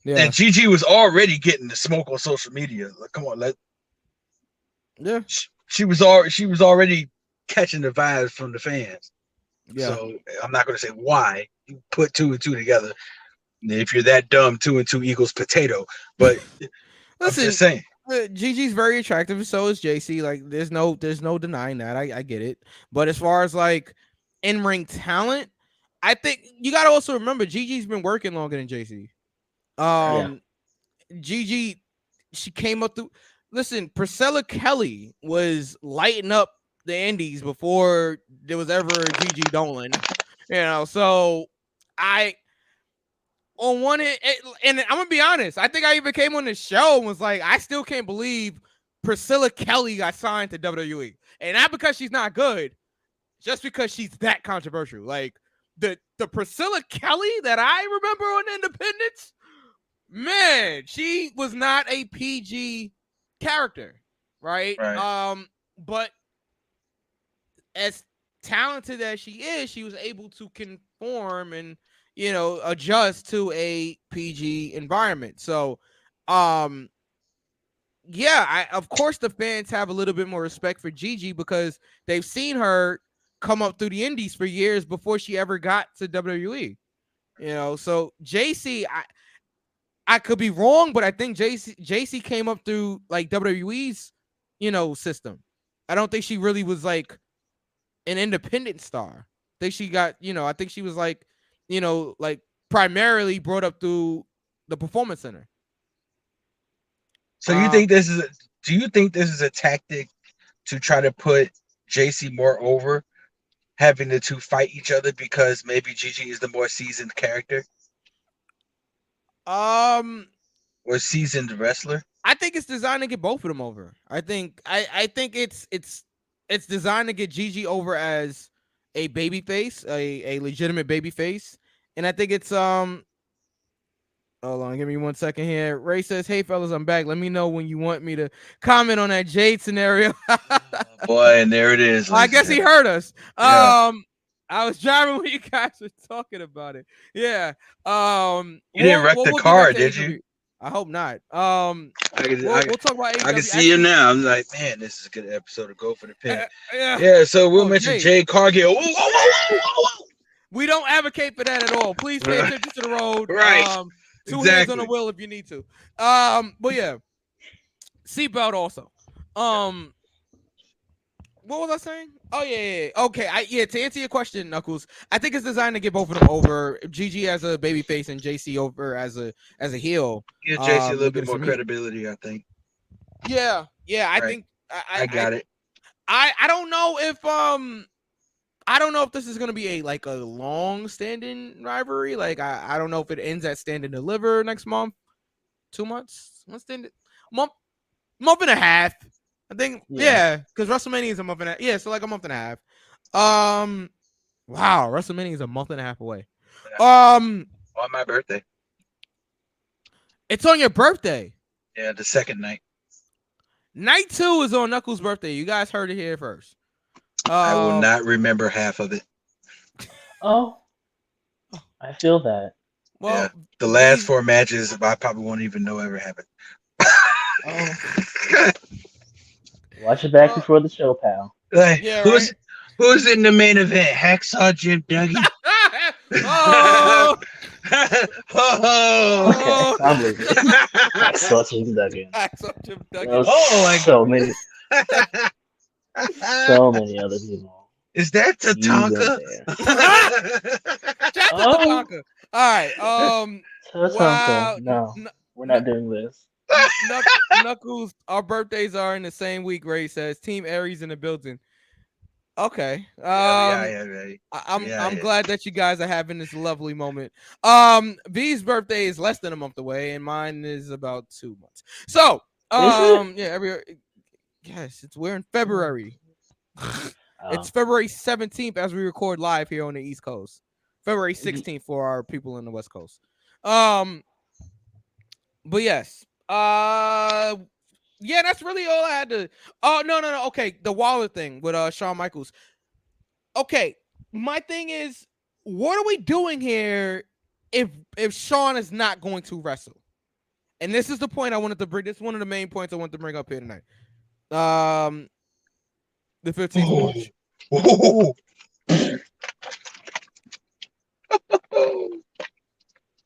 Yeah. And Gigi was already getting the smoke on social media. Like, come on, Yeah. She was already catching the vibes from the fans. Yeah. So I'm not going to say why you put 2 and 2 together. If you're that dumb, 2 and 2 equals potato. But I'm just saying. Gigi's very attractive, and so is JC. Like, there's no denying that. I get it. But as far as like in-ring talent, I think you got to also remember Gigi's been working longer than JC. Gigi, she came up through. Listen, Priscilla Kelly was lighting up the indies before there was ever a Gigi Dolan. You know, so on one end, and I'm gonna be honest, I think I even came on the show and was like, I still can't believe Priscilla Kelly got signed to WWE, and not because she's not good, just because she's that controversial. Like the Priscilla Kelly that I remember on Independence, man, she was not a PG character, right? But as talented as she is, she was able to conform and adjust to a PG environment. So, of course the fans have a little bit more respect for Gigi because they've seen her come up through the indies for years before she ever got to WWE. So JC, I could be wrong, but I think JC came up through like WWE's, system. I don't think she really was like an independent star. I think she got, I think she was like, like primarily brought up through the Performance Center. So do you think this is a tactic to try to put JC more over, having the two fight each other because maybe Gigi is the more seasoned character? Or seasoned wrestler? I think it's designed to get both of them over. I think it's designed to get Gigi over as a baby face, a legitimate baby face. And I think it's hold on, give me 1 second here. Ray says, "Hey fellas, I'm back. Let me know when you want me to comment on that Jade scenario." Boy, and there it is. I guess he heard us. Yeah. I was driving when you guys were talking about it. Yeah. You didn't wreck the car, did you? I hope not. We'll talk about AEW. I can see you now. I'm like, man, this is a good episode to go for the pin. Yeah. So we'll mention Jade Cargill. Whoa. We don't advocate for that at all. Please pay attention to the road. Right. Two hands on the wheel if you need to. But yeah, seatbelt also. What was I saying? Oh yeah. Okay. To answer your question, Knuckles, I think it's designed to get both of them over. Gigi as a babyface and JC over as a heel. Give JC a little bit more credibility, I think. Yeah. I think I got it. I don't know if I don't know if this is gonna be a long-standing rivalry. Like I don't know if it ends at Stand and Deliver next month, 2 months, month and a half. I think, because WrestleMania is a month and a half. Yeah, so like a month and a half. Wow, WrestleMania is a month and a half away. On my birthday. It's on your birthday. Yeah, the second night. Night 2 is on Knuckles' birthday. You guys heard it here first. I will not remember half of it. Oh, I feel that. Well, the last 4 matches, I probably won't even know ever happened. Watch it back before the show, pal. Like, who's in the main event? Hacksaw Jim Duggan. Okay, I'm leaving. Hacksaw Jim Duggan. So many other people. Is that Tatanka? Tatanka. All right. Tatanka. No. We're not doing this. Knuckles, our birthdays are in the same week. Ray says Team Aries in the building. Okay. I'm glad that you guys are having this lovely moment. V's birthday is less than a month away, and mine is about 2 months. So, we're in February. It's February 17th as we record live here on the East Coast. February 16th for our people in the West Coast. But yes. Yeah, that's really all I had to. Oh, no. Okay, the Waller thing with Shawn Michaels. Okay, my thing is, what are we doing here if Shawn is not going to wrestle? And this is the point I wanted to bring. This is one of the main points I wanted to bring up here tonight. The 15th of March.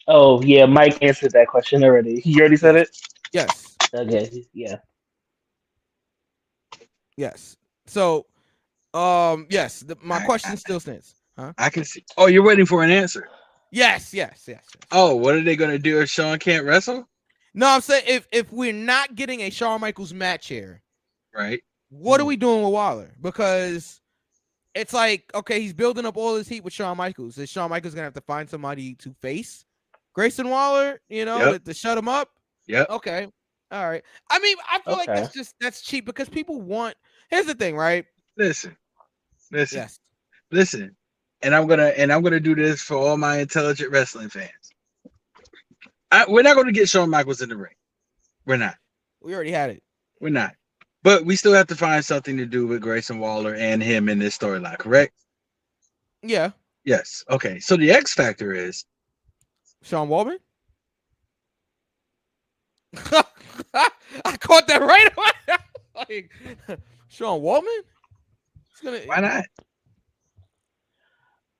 Oh yeah, Mike answered that question already. You already said it? Yes. Okay. Yeah. Yes. So, yes. My question still stands. Huh? I can see. Oh, you're waiting for an answer. Yes. Oh, what are they gonna do if Shawn can't wrestle? No, I'm saying if we're not getting a Shawn Michaels match here, right? What are we doing with Waller? Because it's like, okay, he's building up all his heat with Shawn Michaels. Is Shawn Michaels gonna have to find somebody to face Grayson Waller? You know, to shut him up. Yeah. Okay. All right. I mean, I feel like that's cheap because people want. Here's the thing, right? Listen. Yes. Listen. And I'm gonna do this for all my intelligent wrestling fans. We're not gonna get Shawn Michaels in the ring. We're not. We already had it. We're not. But we still have to find something to do with Grayson Waller and him in this storyline, correct? Yeah. Yes. Okay. So the X factor is Sean Waltman. I caught that right away. Like, Sean Waltman? Why not?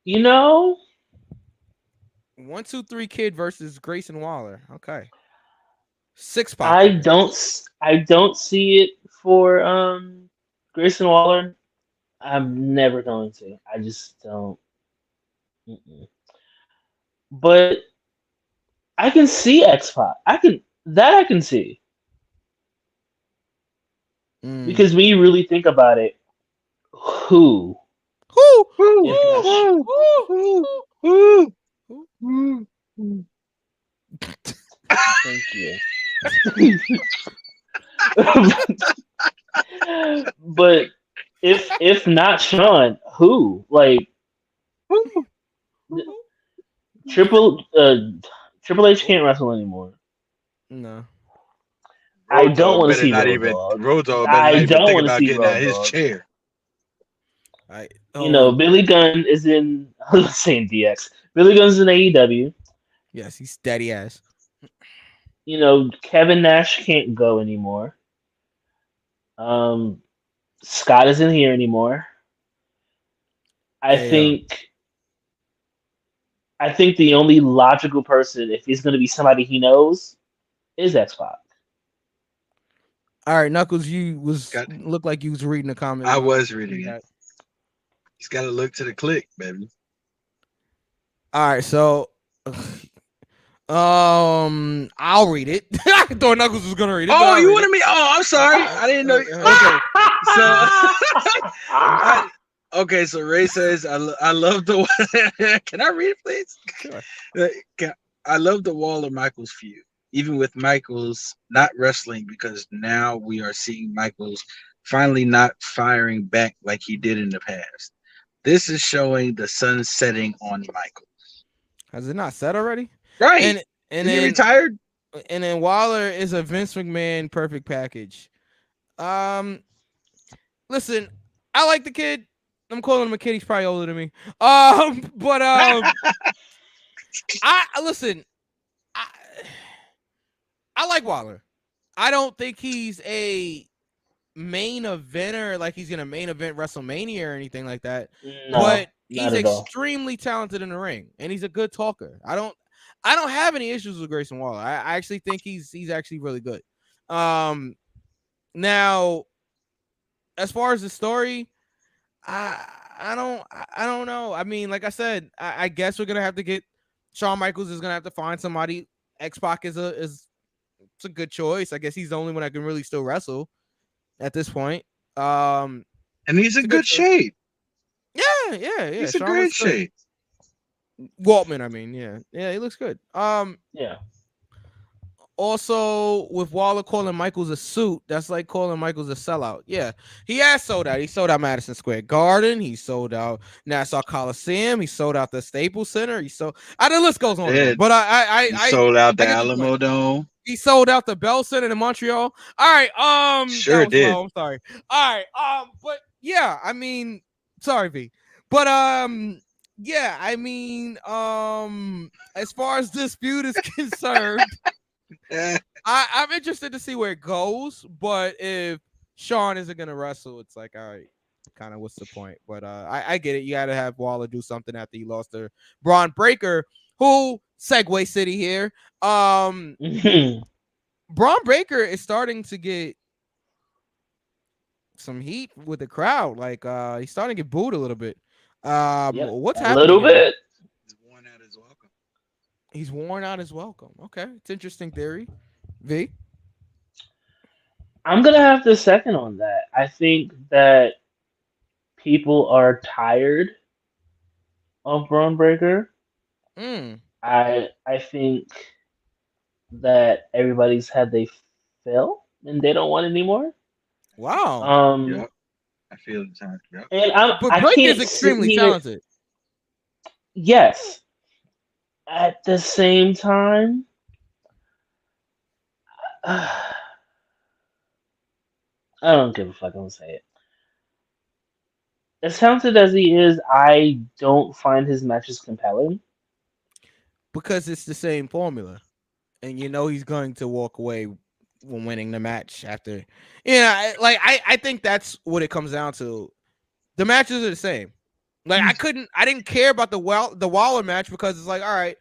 You know, 1, 2, 3 Kid versus Grayson Waller. Okay. 6-pack. I don't see it for Grayson Waller. I'm never going to. I just don't. But I can see X-Pac. I can see. Because when you really think about it, who? Thank you. But if not Shawn, who? Like Triple H can't wrestle anymore. No. I don't want to see Road Dogg. I don't want to see getting out of his chair. You know, Billy Gunn is in. I'm saying DX. Billy Gunn's in AEW. Yes, he's steady ass. You know, Kevin Nash can't go anymore. Scott isn't here anymore. I think the only logical person, if he's going to be somebody he knows, is X-Pac. All right, Knuckles, you looked like you was reading the comment. I was reading it. He's got to look to the click, baby. All right, so I'll read it. I thought Knuckles was gonna read it. Oh, you wanted me? Oh, I'm sorry. I didn't know. Okay, okay. So Ray says, "I love the." Can I read it, please? Sure. I love the Waller Michaels feud, even with Michaels not wrestling, because now we are seeing Michaels finally not firing back like he did in the past. This is showing the sun setting on Michaels. Has it not set already? Right. And he then retired. And then Waller is a Vince McMahon perfect package. Listen, I like the kid. I'm calling him a kid. He's probably older than me. But I like Waller. I don't think he's a main eventer, like he's gonna main event WrestleMania or anything like that. No, but he's extremely talented in the ring, and he's a good talker. I don't have any issues with Grayson Waller. I actually think he's actually really good. Now, as far as the story, I don't know. I mean, like I said, I guess we're gonna have to get Shawn Michaels is gonna have to find somebody. X-Pac is it's a good choice. I guess he's the only one that can really still wrestle at this point. And he's in good shape. Yeah. He's Sean in great looks good. shape. Waltman, I mean, yeah, he looks good. Yeah. Also, with Waller calling Michaels a suit, that's like calling Michaels a sellout. Yeah, he has sold out. He sold out Madison Square Garden. He sold out Nassau Coliseum. He sold out the Staples Center. The list goes on. Yeah. But I sold out the get the Alamo point. Dome. He sold out the Bell Center in Montreal. All right. Sure did. Low. I'm sorry. All right. But yeah, I mean, sorry, V. But yeah, I mean, as far as this feud is concerned, I'm interested to see where it goes. But if Sean isn't gonna wrestle, it's like, all right, kind of what's the point? But I get it. You got to have Waller do something after he lost to Braun Breaker, who Segway City here. Braun Breaker is starting to get some heat with the crowd. Like he's starting to get booed a little bit. What's happening? A little bit. He's worn out his welcome. Okay, it's interesting theory. V. I'm gonna have to second on that. I think that people are tired of Braun Breaker. I think that everybody's had they fill and they don't want it anymore. Wow. Yep. I feel the time. Yep. And but I Breaker can't is extremely talented. Yes. At the same time, I don't give a fuck. I'm gonna say it. As talented as he is, I don't find his matches compelling. Because it's the same formula. And you know he's going to walk away when winning the match after. Yeah, like I think that's what it comes down to. The matches are the same. Like I didn't care about the Waller match because it's like, all right,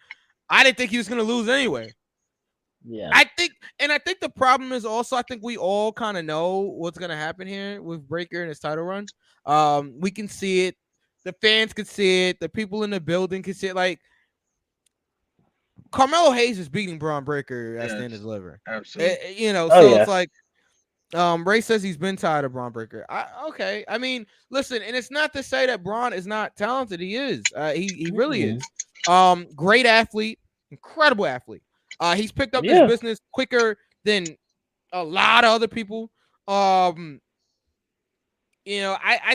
I didn't think he was gonna lose anyway. Yeah. I think the problem is also I think we all kind of know what's gonna happen here with Breaker and his title run. We can see it, the fans can see it, the people in the building can see it. Like Carmelo Hayes is beating Braun Breaker at Stand and Deliver. Absolutely. It's like Ray says he's been tired of Braun Breaker. Okay. I mean, listen, and it's not to say that Braun is not talented. He is. He really is. Great athlete, incredible athlete. He's picked up his business quicker than a lot of other people. I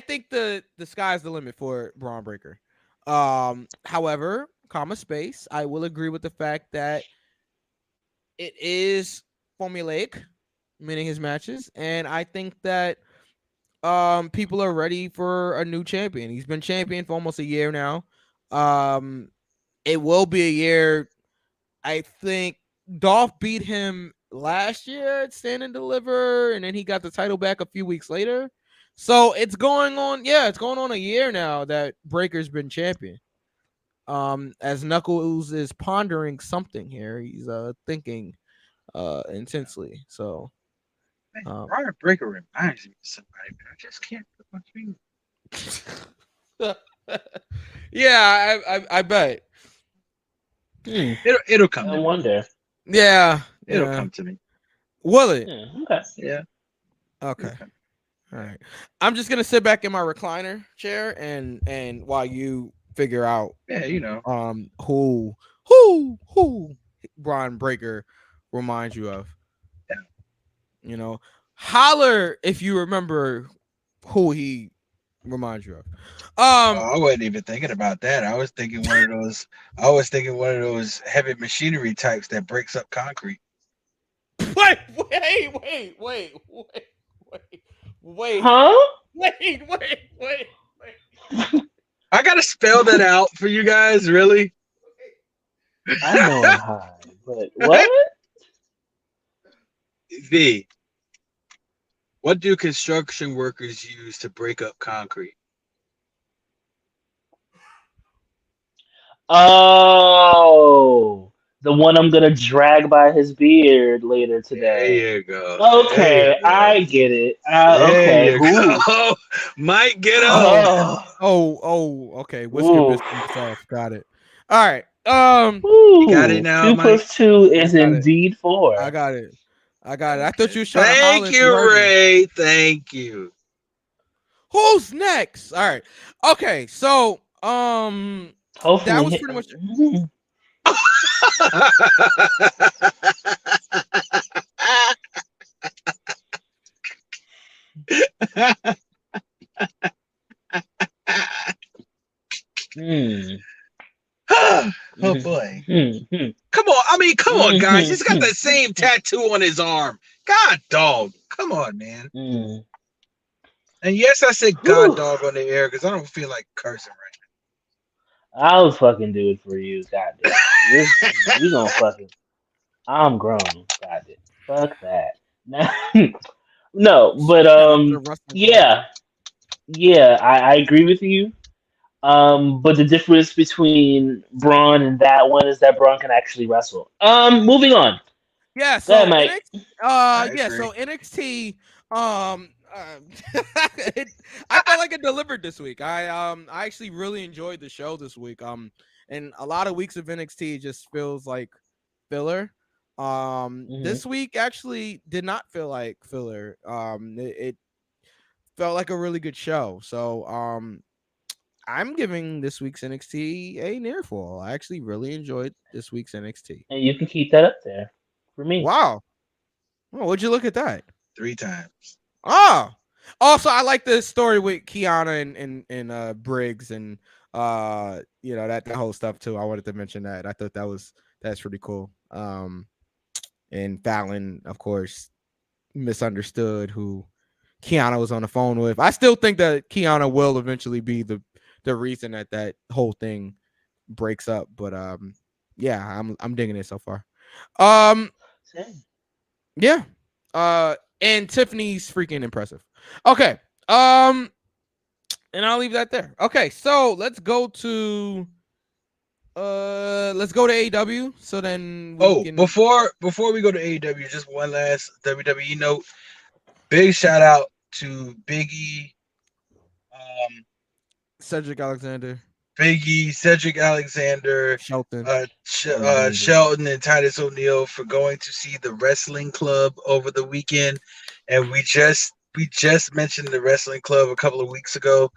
think the sky's the limit for Braun Breaker. However, space, I will agree with the fact that it is formulaic, meaning his matches, and I think that people are ready for a new champion. He's been champion for almost a year now. It will be a year. I think Dolph beat him last year at Stand and Deliver, and then he got the title back a few weeks later. So it's going on. Yeah, it's going on a year now that Breaker's been champion. As Knuckles is pondering something here, he's thinking intensely. So Braun Breaker reminds me of somebody, but I just can't put my finger. Yeah, I bet. It'll come. I wonder. Yeah, it'll come to me. Will it? Yeah, okay. Yeah. Okay. All right. I'm just gonna sit back in my recliner chair and while you figure out. Yeah, who Braun Breaker reminds you of. Yeah. Holler if you remember who he reminds you of. I wasn't even thinking about that. I was thinking one of those heavy machinery types that breaks up concrete. Wait. Huh? Wait. I gotta spell that out for you guys, really? I know I'm high, but what? V. What do construction workers use to break up concrete? Oh, the one I'm gonna drag by his beard later today. There you go. Okay, I get it. There Okay. you go. Mike, get up. Okay. Whisker biscuit himself. Got it. All right. Ooh, got it now, 2 + 2 is indeed 4. I got it. I got it. I thought you were trying to holler Thank if you, heard me. Ray. Thank you. Who's next? All right. Okay. So, Hopefully, that was pretty much. Oh boy. Come on. I mean, come on, guys. He's got the same tattoo on his arm. God dog. Come on, man. And yes, I said God dog on the air because I don't feel like cursing right I'll fucking do it for you, goddamn. You gonna fucking. I'm grown, goddamn. Fuck that. No, but Shout out to the wrestling yeah, I agree with you. But the difference between Braun and that one is that Braun can actually wrestle. Moving on. Yeah, Go so ahead, Mike. yeah, agree. so NXT I felt like it delivered this week. I actually really enjoyed the show this week. And a lot of weeks of NXT just feels like filler. This week actually did not feel like filler. It felt like a really good show. So I'm giving this week's NXT a near fall. I actually really enjoyed this week's NXT. And you can keep that up there for me. Wow. Oh, would you look at that? 3 times. Oh, also I like the story with Kiana and Briggs and you know that whole stuff too. I wanted to mention that. I thought that's pretty cool. And Fallon, of course, misunderstood who Kiana was on the phone with. I still think that Kiana will eventually be the reason that whole thing breaks up. But yeah, I'm digging it so far. Same. Yeah. And Tiffany's freaking impressive. Okay. And I'll leave that there. Okay, so let's go to AEW. So then we can... before we go to AEW, just one last WWE note. Big shout out to Biggie, Cedric Alexander, Shelton, Shelton, and Titus O'Neil for going to see the wrestling club over the weekend. And we just mentioned the wrestling club a couple of weeks ago.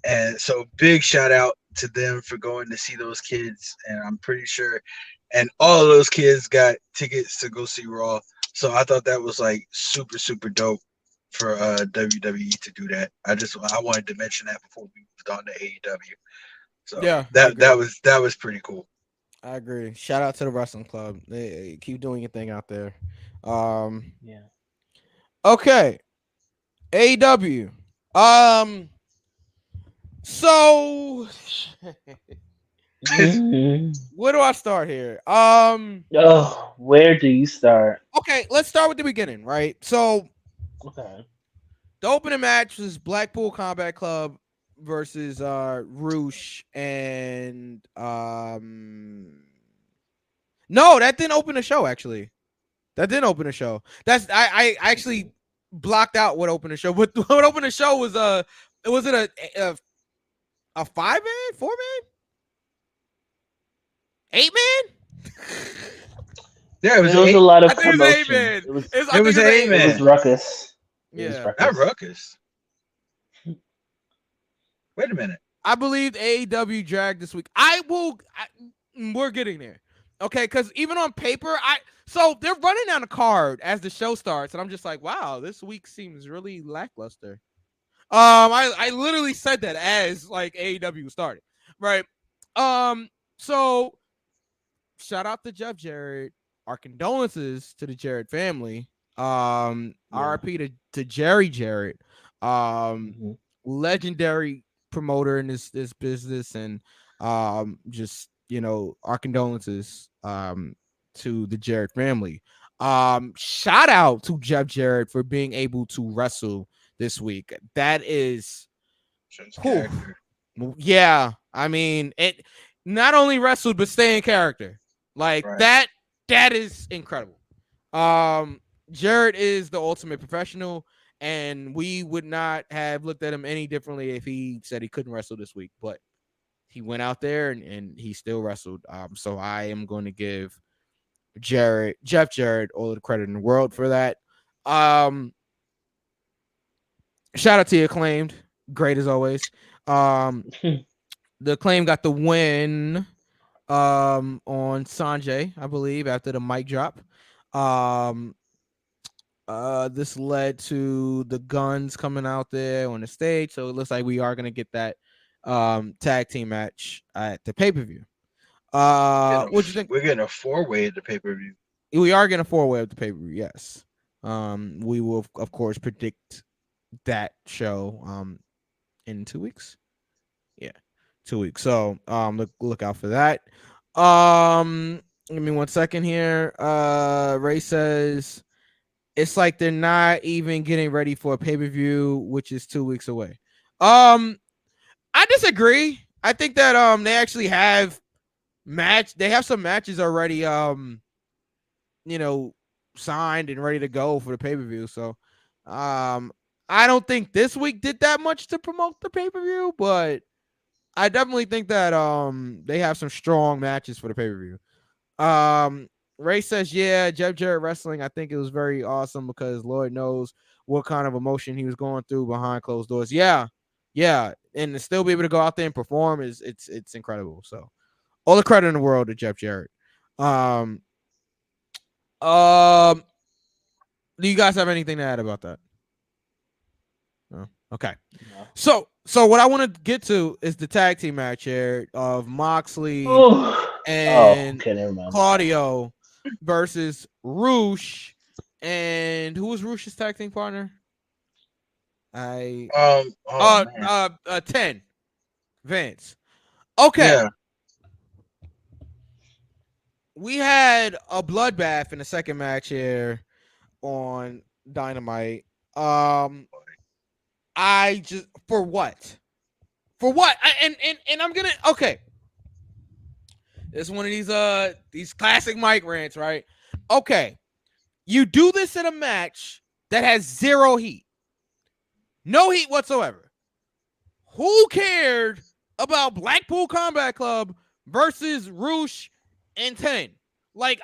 And so big shout out to them for going to see those kids. And I'm pretty sure, and all of those kids got tickets to go see Raw. So I thought that was like super, super dope for WWE to do that. I wanted to mention that before we moved on to AEW. So yeah, that was pretty cool. I agree. Shout out to the wrestling club. They keep doing your thing out there. Yeah. Okay. AEW. So where do I start here? Oh, where do you start? Okay, let's start with the beginning, right? So Okay. the opening match was Blackpool Combat Club versus Roosh and no, that didn't open the show actually. That didn't open the show. That's I actually blocked out what opened the show. What opened the show was was it a 5-man, 4-man, 8-man? Yeah, it was a lot of I think it was commotion. 8-man. It was It was 8-man. It was ruckus. It was Yeah. ruckus. Not Ruckus. Wait a minute. I believe AEW dragged this week. We're getting there. Okay, because even on paper, so they're running down the card as the show starts, and I'm just like, wow, this week seems really lackluster. I literally said that as like AEW started, right? So shout out to Jeff Jarrett. Our condolences to the Jarrett family. RIP to Jerry Jarrett. Legendary promoter in this business, and just our condolences to the Jarrett family. Shout out to Jeff Jarrett for being able to wrestle this week. That is yeah, I mean, it not only wrestled but stay in character. Like right. that is incredible. Jarrett is the ultimate professional, and we would not have looked at him any differently if he said he couldn't wrestle this week, but he went out there and he still wrestled. So I am going to give Jeff Jarrett, all the credit in the world for that. Shout out to Acclaimed, great as always. The Acclaim got the win on Sanjay, I believe, after the mic drop. This led to the Guns coming out there on the stage, so it looks like we are gonna get that tag team match at the pay-per-view. What you think? We're getting a 4-way at the pay-per-view. We are getting a 4-way at the pay-per-view, yes. We will of course predict that show in 2 weeks. Yeah, 2 weeks. So look out for that. Give me 1 second here. Ray says it's like they're not even getting ready for a pay-per-view, which is 2 weeks away. I disagree. I think that they actually have they have some matches already signed and ready to go for the pay-per-view. So I don't think this week did that much to promote the pay-per-view, but I definitely think that they have some strong matches for the pay-per-view. Ray says, yeah, Jeff Jarrett wrestling, I think it was very awesome because Lord knows what kind of emotion he was going through behind closed doors. Yeah. And to still be able to go out there and perform it's incredible. So all the credit in the world to Jeff Jarrett. Do you guys have anything to add about that? No. Okay. No. So what I want to get to is the tag team match here of Moxley and never mind. Claudio versus Roosh. And who was Roosh's tag team partner? 10 Vance. Okay. Yeah. We had a bloodbath in the second match here on Dynamite. I just for what? And I'm gonna okay. It's one of these classic mic rants, right? Okay, you do this in a match that has zero heat, no heat whatsoever. Who cared about Blackpool Combat Club versus Roosh and 10? Like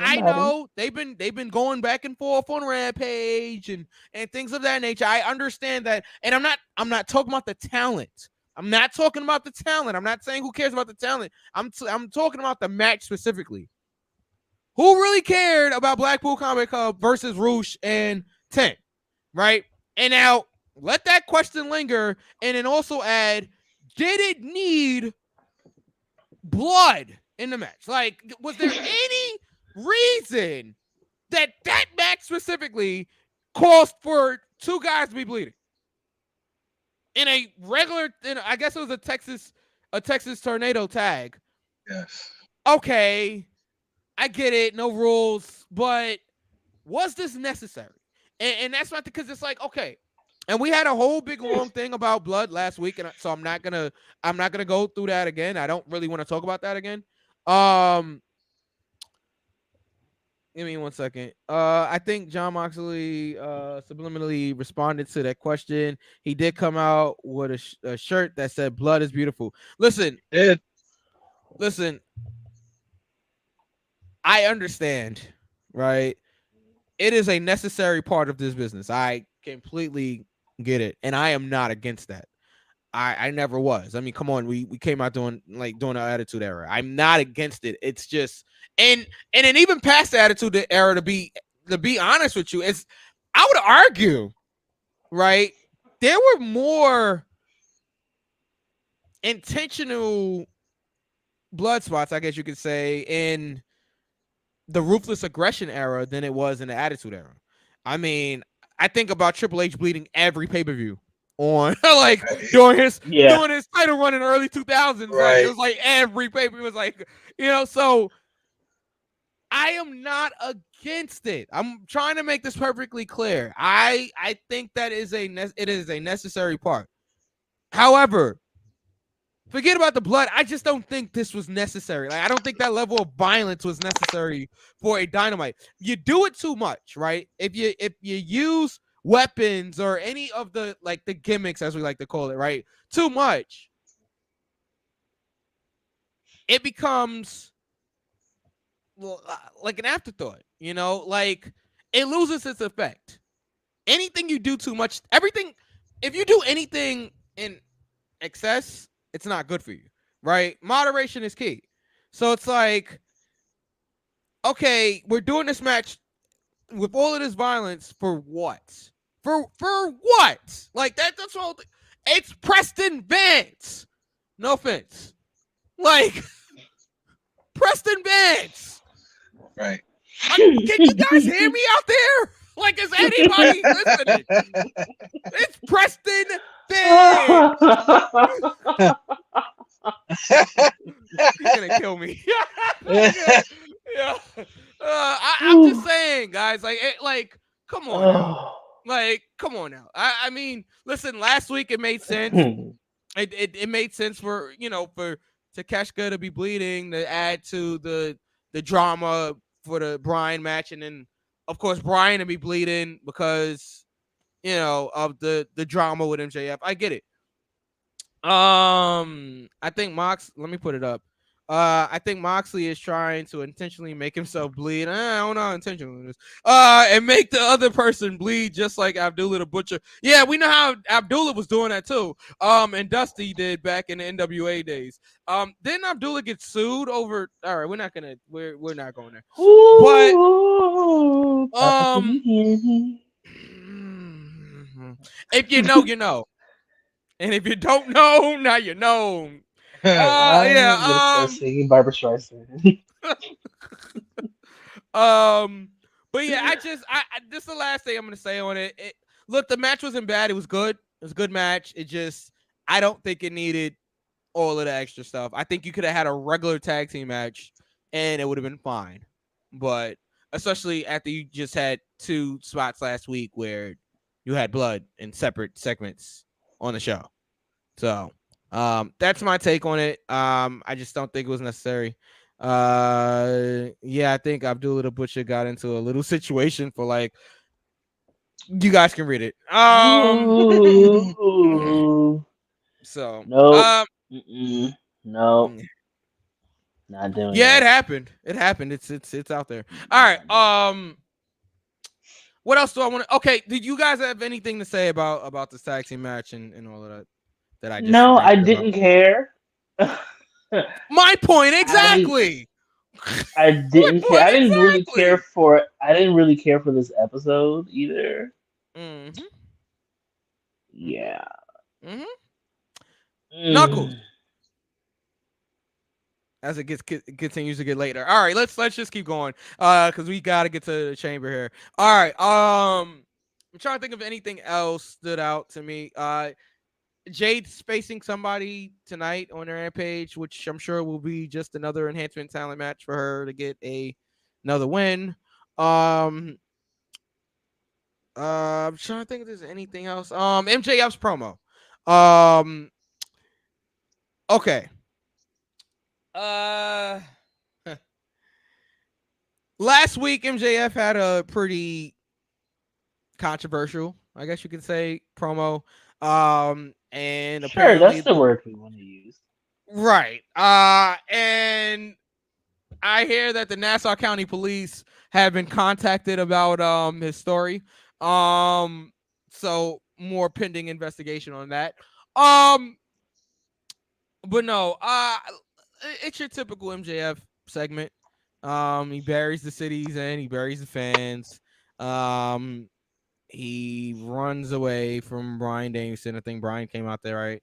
I know they've been going back and forth on Rampage and things of that nature. I understand that, and I'm not talking about the talent. I'm not talking about the talent. I'm not saying who cares about the talent. I'm talking about the match specifically. Who really cared about Blackpool Combat Club versus Roosh and 10, right? And now let that question linger, and then also add: did it need blood in the match? Like, was there any reason that match specifically caused for two guys to be bleeding in a regular? I guess it was a Texas tornado tag. Yes. Okay, I get it, no rules, but was this necessary? And that's not because it's like, okay. And we had a whole big long thing about blood last week, and so I'm not gonna go through that again. I don't really want to talk about that again. Give me 1 second. I think John Moxley subliminally responded to that question. He did come out with a shirt that said "Blood is beautiful." Listen. I understand, right? It is a necessary part of this business. I completely get it, and I am not against that. I never was. I mean, come on, we came out during the Attitude Era. I'm not against it. It's just and even past the Attitude Era, to be honest with you, I would argue, right? There were more intentional blood spots, I guess you could say, in the Ruthless Aggression era than it was in the Attitude Era. I mean, I think about Triple H bleeding every pay-per-view on during his title run in the early 2000s. Right. It was like every pay-per-view was like, so I am not against it. I'm trying to make this perfectly clear. I think that it is a necessary part. However, forget about the blood. I just don't think this was necessary. Like, I don't think that level of violence was necessary for a Dynamite. You do it too much, right? If you use weapons or any of the gimmicks, as we like to call it, right, too much, it becomes like an afterthought. You know, like it loses its effect. Anything you do too much, everything. If you do anything in excess, it's not good for you, right? Moderation is key. So it's like, okay, we're doing this match with all of this violence for what? For what? Like that's all. It's Preston Vance. No offense. Like Preston Vance. Right. Can you guys hear me out there? Like, is anybody listening? It's Preston Vance. He's gonna kill me. Yeah. I'm just saying, guys. Like, come on now. Like, come on now. I mean, listen. Last week it made sense. It made sense for for Takeshita to be bleeding to add to the drama for the Bryan match, and then of course Bryan to be bleeding because of the drama with MJF. I get it. I think let me put it up. I think Moxley is trying to intentionally make himself bleed. I don't know how intentional it is. And make the other person bleed just like Abdullah the Butcher. Yeah, we know how Abdullah was doing that too. And Dusty did back in the NWA days. Didn't Abdullah get sued over? All right, we're not going there. But if you know, you know. And if you don't know, now you know. Singing Barbra Streisand. But yeah, this is the last thing I'm gonna say on it. Look, the match wasn't bad. It was good. It was a good match. I don't think it needed all of the extra stuff. I think you could have had a regular tag team match and it would have been fine. But especially after you just had 2 spots last week where you had blood in separate segments on the show. So that's my take on it. I just don't think it was necessary. Yeah, I think Abdullah the Butcher got into a little situation for like, you guys can read it. So no, no, not doing. Yeah, that. it happened. It happened. It's out there. All right. What else do I want to? Okay, did you guys have anything to say about this tag team match and all of that? I didn't care. My point exactly. I didn't care. I didn't really care for. I didn't really care for this episode either. Mm-hmm. Yeah. Mm-hmm. Knuckles. As it continues to get later. All right, let's just keep going. Because we gotta get to the chamber here. All right. I'm trying to think of anything else stood out to me. Jade's facing somebody tonight on their Rampage, which I'm sure will be just another enhancement talent match for her to get another win. I'm trying to think if there's anything else. MJF's promo. Okay. Last week MJF had a pretty controversial, I guess you could say, promo. And sure, that's the word we want to use. Right. And I hear that the Nassau County Police have been contacted about his story. So more pending investigation on that. But no, it's your typical MJF segment. He buries the cities and he buries the fans. He runs away from Bryan Danielson. I think Bryan came out there, right?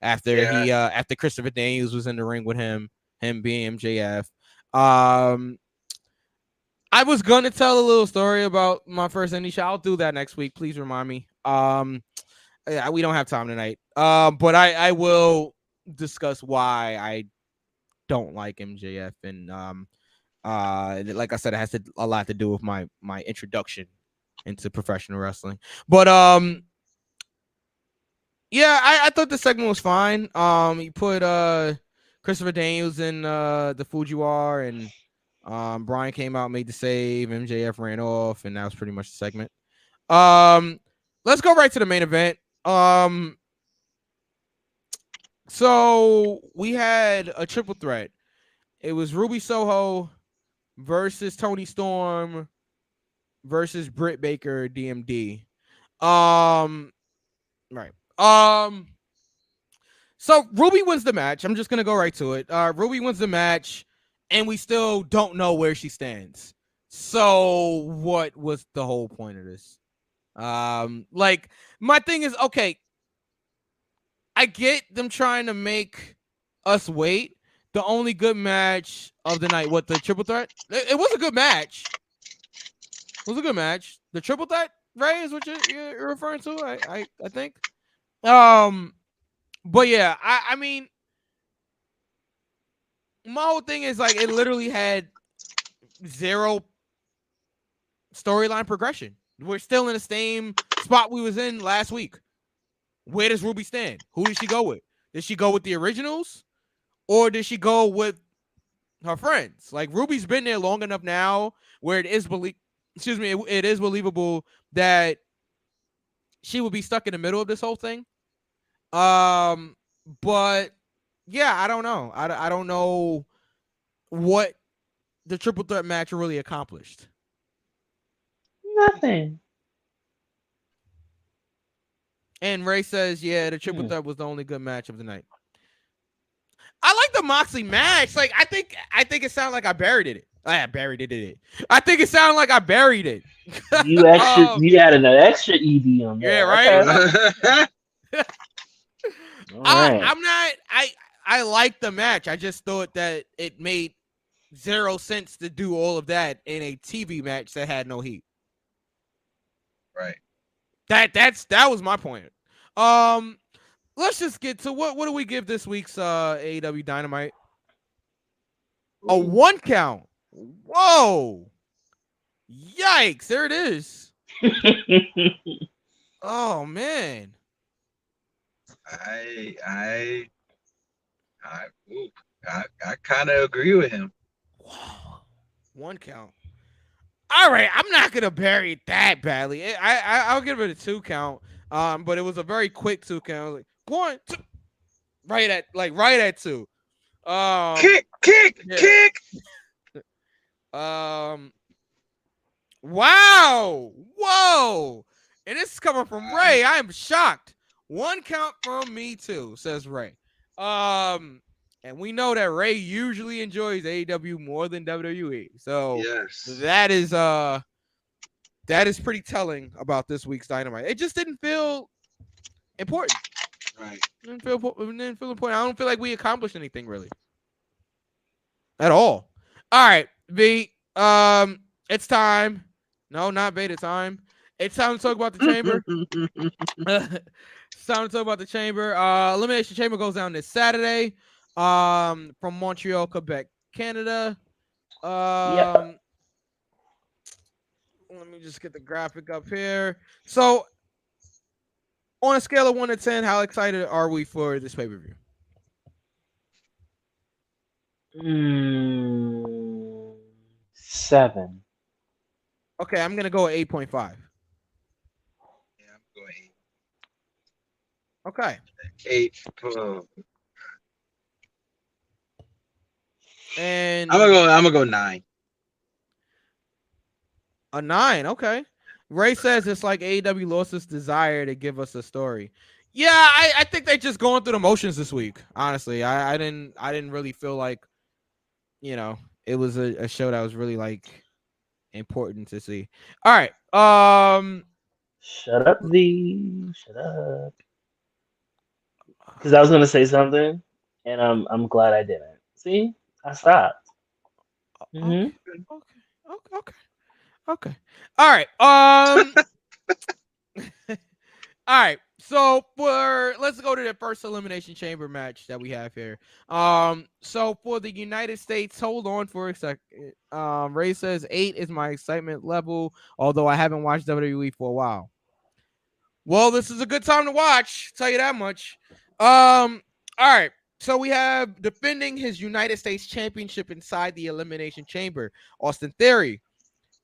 After Christopher Daniels was in the ring with him being MJF. I was gonna tell a little story about my first indie show. I'll do that next week. Please remind me. Yeah, we don't have time tonight. But I will discuss why I don't like MJF, and like I said, it has a lot to do with my introduction into professional wrestling. But yeah, I thought the segment was fine. He put Christopher Daniels in the Fujiwara, and Bryan came out, made the save, MJF ran off, and that was pretty much the segment. Let's go right to the main event. So we had a triple threat. It was Ruby Soho, versus Tony Storm versus Britt Baker DMD. Right. So Ruby wins the match. I'm just gonna go right to it. Ruby wins the match, and we still don't know where she stands. So what was the whole point of this? Like my thing is, okay, I get them trying to make us wait. The only good match of the night, what, the triple threat? It was a good match. It was a good match. The triple threat, Ray, is what you're referring to. I think. But yeah, I mean, my whole thing is like it literally had zero storyline progression. We're still in the same spot we was in last week. Where does Ruby stand? Who did she go with? Did she go with the originals, or did she go with her friends? Like Ruby's been there long enough now where it is it is believable that she would be stuck in the middle of this whole thing. But yeah, I don't know. I don't know what the triple threat match really accomplished. Nothing. And Ray says, yeah, the triple threat was the only good match of the night. I like the Moxley match. Like, I think it sounded like I buried it. I buried it. I think it sounded like I buried it. You added an extra ED on there. Yeah, right. Okay. Right. I like the match. I just thought that it made zero sense to do all of that in a TV match that had no heat. Right. That was my point. Let's just get to what do we give this week's AEW Dynamite? A 1 count. Whoa. Yikes, there it is. Oh man. I kind of agree with him. Whoa. 1 count. All right, I'm not gonna bury it that badly. I'll give it a 2 count. But it was a very quick 2 count. I was like 1, 2, right at 2. Kick. Wow. Whoa. And this is coming from Ray. I am shocked. 1 count from me too, says Ray. And we know that Ray usually enjoys AEW more than WWE. So yes, that is pretty telling about this week's Dynamite. It just didn't feel important. Right. It didn't feel important. I don't feel like we accomplished anything really. At all. All right, V. It's time. No, not beta time. It's time to talk about the chamber. It's time to talk about the chamber. Elimination Chamber goes down this Saturday. From Montreal, Quebec, Canada. Let me just get the graphic up here. So, on a scale of 1 to 10, how excited are we for this pay-per-view? 7. Okay, I'm gonna go at 8.5. Yeah, I'm going Okay. 8. And I'm gonna go 9. A 9, okay. Ray says it's like AEW lost its desire to give us a story. Yeah, I think they're just going through the motions this week. Honestly, I didn't really feel like, it was a show that was really like important to see. All right, Shut up, Z. Shut up. Because I was gonna say something, and I'm glad I didn't. See, I stopped. Okay. Okay. All right. All right. So let's go to the first Elimination Chamber match that we have here. So for the United States, hold on for a second. Ray says 8 is my excitement level, although I haven't watched WWE for a while. Well, this is a good time to watch, tell you that much. All right. So we have defending his United States Championship inside the Elimination Chamber, Austin Theory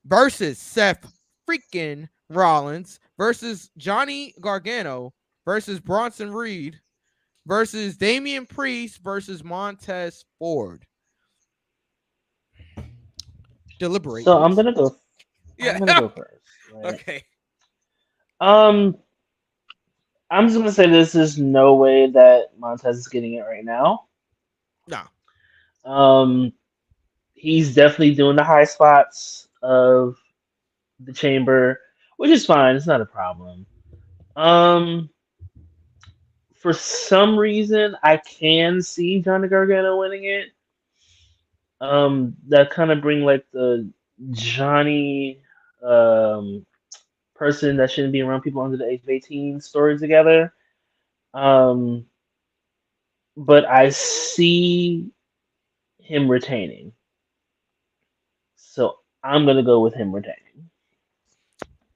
versus Seth freaking Rollins versus Johnny Gargano versus Bronson Reed versus Damian Priest versus Montez Ford. Deliberate. So I'm please. gonna go. Yeah. I'm gonna go first. Right? Okay. I'm just gonna say this is no way that Montez is getting it right now. No. He's definitely doing the high spots of the chamber, which is fine. It's not a problem. For some reason, I can see Johnny Gargano winning it. That kind of bring like the Johnny person that shouldn't be around people under the age of 18 story together. But I see him retaining. So I'm gonna go with him retaining.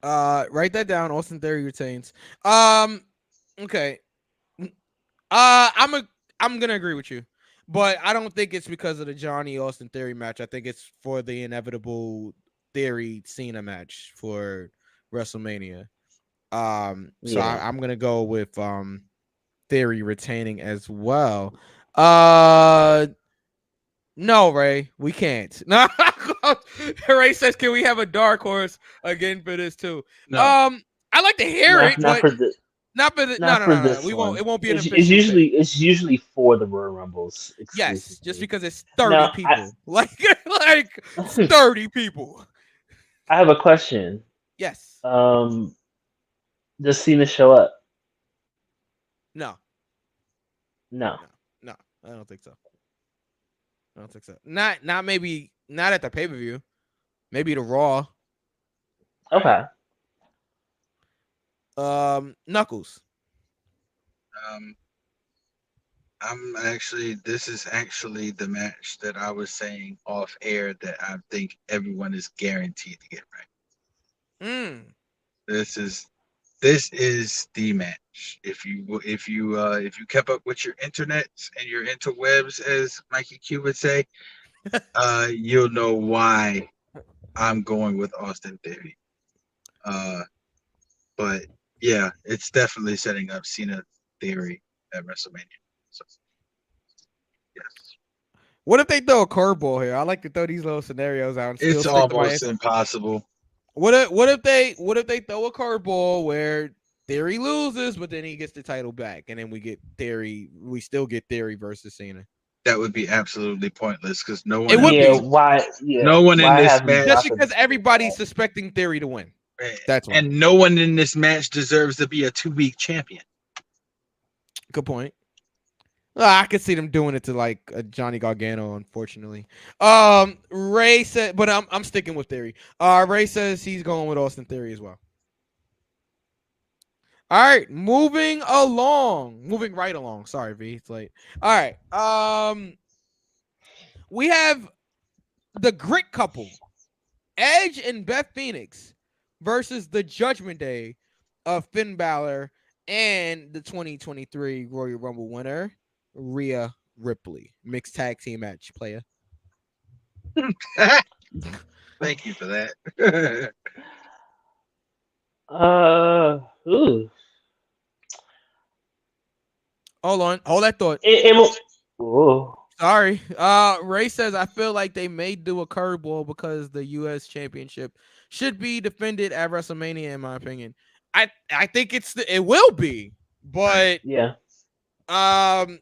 Write that down. Austin Theory retains. Okay. I'm gonna agree with you, but I don't think it's because of the Johnny Austin Theory match. I think it's for the inevitable Theory Cena match for WrestleMania. So Yeah. I'm gonna go with Theory retaining as well. No, Ray, we can't. No, Ray says, "Can we have a dark horse again for this too?" No. I like to hear it, Not but for the. not for the. Not No. for this We one. won't. It won't be an It's official thing. usually for the Royal Rumbles. Yes, Exclusively. just because it's 30 Now, people. Like 30 people. I have a question. Yes. Does Cena show up? No. No. No. I don't think so. Not maybe not at the pay-per-view. Maybe the Raw. Okay. Knuckles. This is actually the match that I was saying off air that I think everyone is guaranteed to get right. This is the match. If you kept up with your internets and your interwebs, as Mikey Q would say, you'll know why I'm going with Austin Theory. But yeah, it's definitely setting up Cena Theory at WrestleMania. So, yes. What if they throw a curveball here? I like to throw these little scenarios out. And still It's stick to my almost answer. impossible. What if they throw a curveball where Theory loses, but then he gets the title back, and then we still get Theory versus Cena. That would be absolutely pointless because no one. It would be. Why? Yeah. No one in why this have match- Just Josh because and- everybody's suspecting Theory to win. That's why. And no one in this match deserves to be a 2-week champion. Good point. I could see them doing it to like a Johnny Gargano, unfortunately. Ray said, but I'm sticking with Theory. Ray says he's going with Austin Theory as well. All right, moving right along. Sorry, V, it's late. All right. We have the Grit couple, Edge and Beth Phoenix, versus the Judgment Day of Finn Balor and the 2023 Royal Rumble winner, Rhea Ripley. Mixed tag team match, player. Thank you for that. Ooh. Hold on. Hold that thought. It will. Ooh. Sorry. Ray says, I feel like they may do a curveball because the U.S. Championship should be defended at WrestleMania, in my opinion. I think it will be, but Yeah. I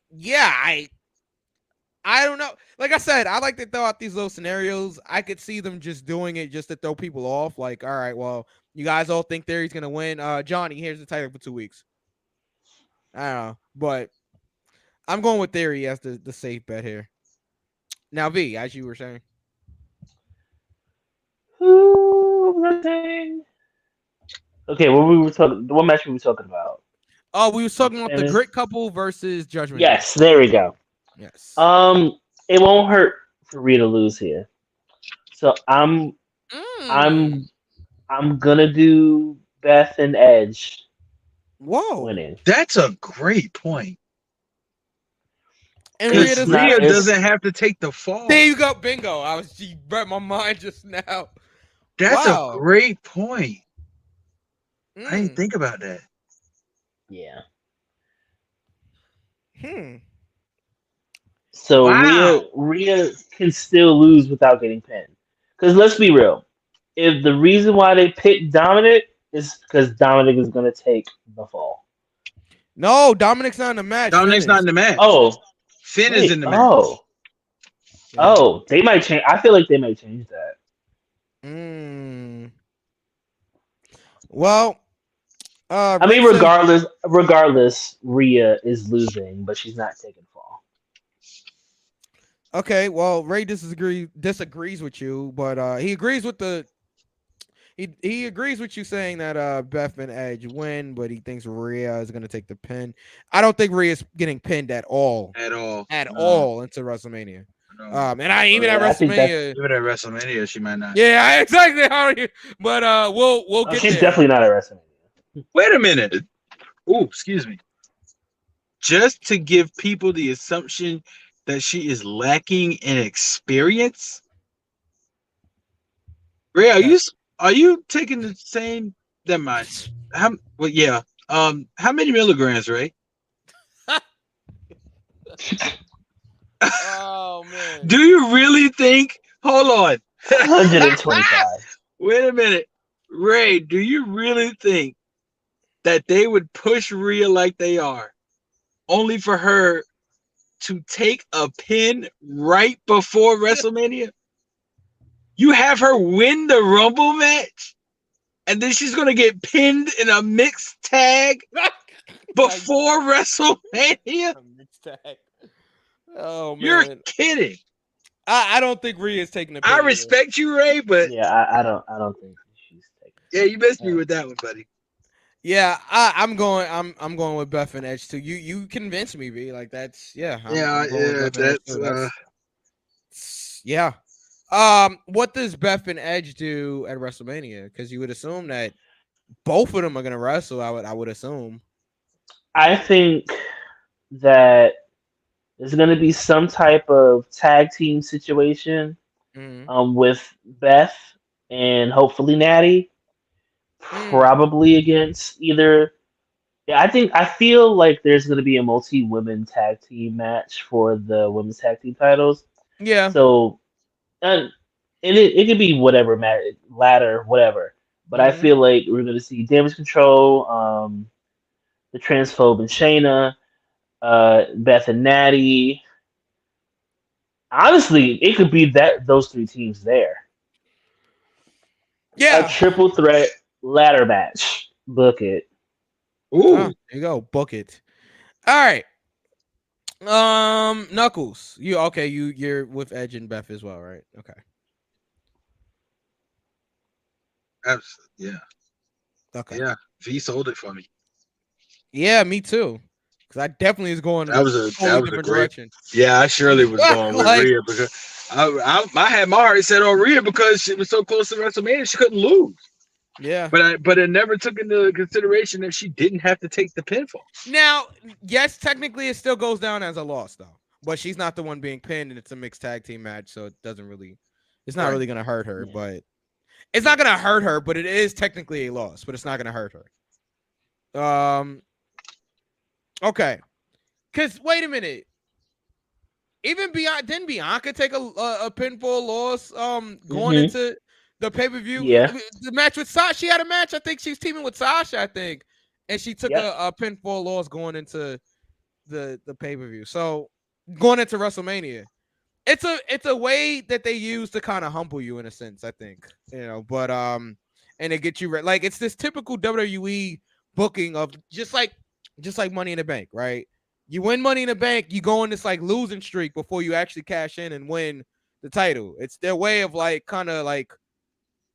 don't know. Like I said, I like to throw out these little scenarios. I could see them just doing it just to throw people off. Like, all right, well, you guys all think Theory's gonna win. Johnny, here's the title for 2 weeks. I don't know, but I'm going with Theory as the safe bet here. Now, V, as you were saying. Okay, what match were we talking about? Oh, we were talking about the Grit couple versus Judgment Day. Yes, there we go. Yes. It won't hurt for Rhea to lose here. So I'm gonna do Beth and Edge. Whoa. Winning. That's a great point. And Because Rhea Rhea doesn't have to take the fall. There you go, bingo. She read my mind just now. That's Wow. a great point. I Mm. didn't think about that. Yeah. So Wow. Rhea can still lose without getting pinned. Because let's be real, if the reason why they picked Dominic is because Dominic is going to take the fall. No, Dominic's not in the match. Dominic's Finn not is. in the match. Oh, Finn wait, is in the match. Yeah. Oh, they might change. I feel like they might change that. Well, I mean, Ray says- regardless, Rhea is losing, but she's not taking fall. Okay, well, Ray disagrees with you, but he agrees with he agrees with you saying that Beth and Edge win, but he thinks Rhea is gonna take the pin. I don't think Rhea's getting pinned at all At all. into WrestleMania. No. And I even at I think WrestleMania. Even at WrestleMania, she might not. Yeah, exactly. But we'll get She's there. definitely not at WrestleMania. Wait a minute. Oh, excuse me. Just to give people the assumption that she is lacking in experience. Ray, are you taking the same? Never mind. How many milligrams, Ray? Oh man. Do you really think? Hold on. 125. Wait a minute. Ray, do you really think that they would push Rhea like they are only for her to take a pin right before WrestleMania? You have her win the Rumble match and then she's going to get pinned in a mixed tag before WrestleMania? Oh man. You're kidding. I don't think Rhea's taking the pin. I respect you, Ray, but Yeah, I don't think she's taking. yeah, you missed me with that one, buddy. Yeah, I'm going with Beth and Edge too. You convinced me, B. Like that's I'm going with Beth and Edge, too. Yeah. What does Beth and Edge do at WrestleMania? Because you would assume that both of them are gonna wrestle. I would assume. I think that there's going to be some type of tag team situation with Beth and hopefully Natty, probably against either. Yeah, I feel like there's going to be a multi-women tag team match for the women's tag team titles. Yeah. So, and it could be whatever ladder, whatever. But I feel like we're going to see Damage Control, the Transphobe and Shayna. Beth and Natty. Honestly, it could be those three teams there. Yeah. A triple threat ladder match. Book it. Ooh. There you go. Book it. All right. Knuckles. You're with Edge and Beth as well, right? Okay. Absolutely. Yeah. Okay. Yeah. V sold it for me. Yeah, me too. Because I definitely was going That was a different great direction. Yeah, I surely was going with Like- Rhea because I had my heart set on Rhea because she was so close to WrestleMania she couldn't lose. Yeah. But it never took into consideration that she didn't have to take the pinfall. Now, yes, technically it still goes down as a loss though. But she's not the one being pinned and it's a mixed tag team match, so it's not really gonna hurt her, but it's not gonna hurt her, but it is technically a loss, but it's not gonna hurt her. Okay. Cause wait a minute. Even didn't Bianca take a pinfall loss going into the pay-per-view? Yeah. The match with Sasha. She had a match. I think she's teaming with Sasha, I think. And she took a pinfall loss going into the pay-per-view. So going into WrestleMania. It's a way that they use to kind of humble you in a sense, I think. But and it gets you like it's this typical WWE booking of just like Money in the Bank, right? You win Money in the Bank, you go on this like losing streak before you actually cash in and win the title. It's their way of like kind of like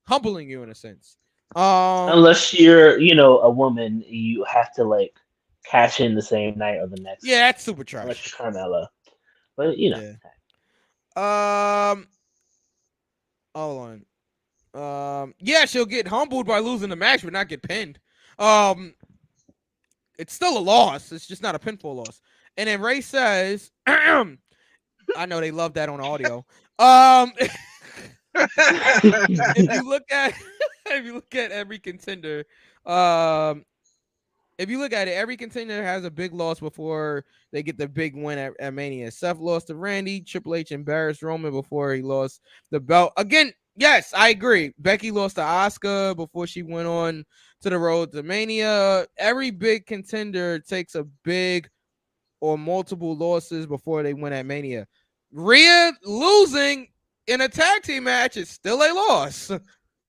humbling you in a sense. Unless you're, a woman, you have to like cash in the same night or the next. Yeah, that's super trash. Unless you're Carmella, but Yeah. Hold on. Yeah, she'll get humbled by losing the match, but not get pinned. It's still a loss. It's just not a pinfall loss. And then Ray says, I know they love that on audio. If you look at every contender, if you look at it, every contender has a big loss before they get the big win at Mania. Seth lost to Randy. Triple H embarrassed Roman before he lost the belt. Again, Yes, I agree. Becky lost to Asuka before she went on to the road to Mania. Every big contender takes a big or multiple losses before they win at Mania. Rhea losing in a tag team match is still a loss.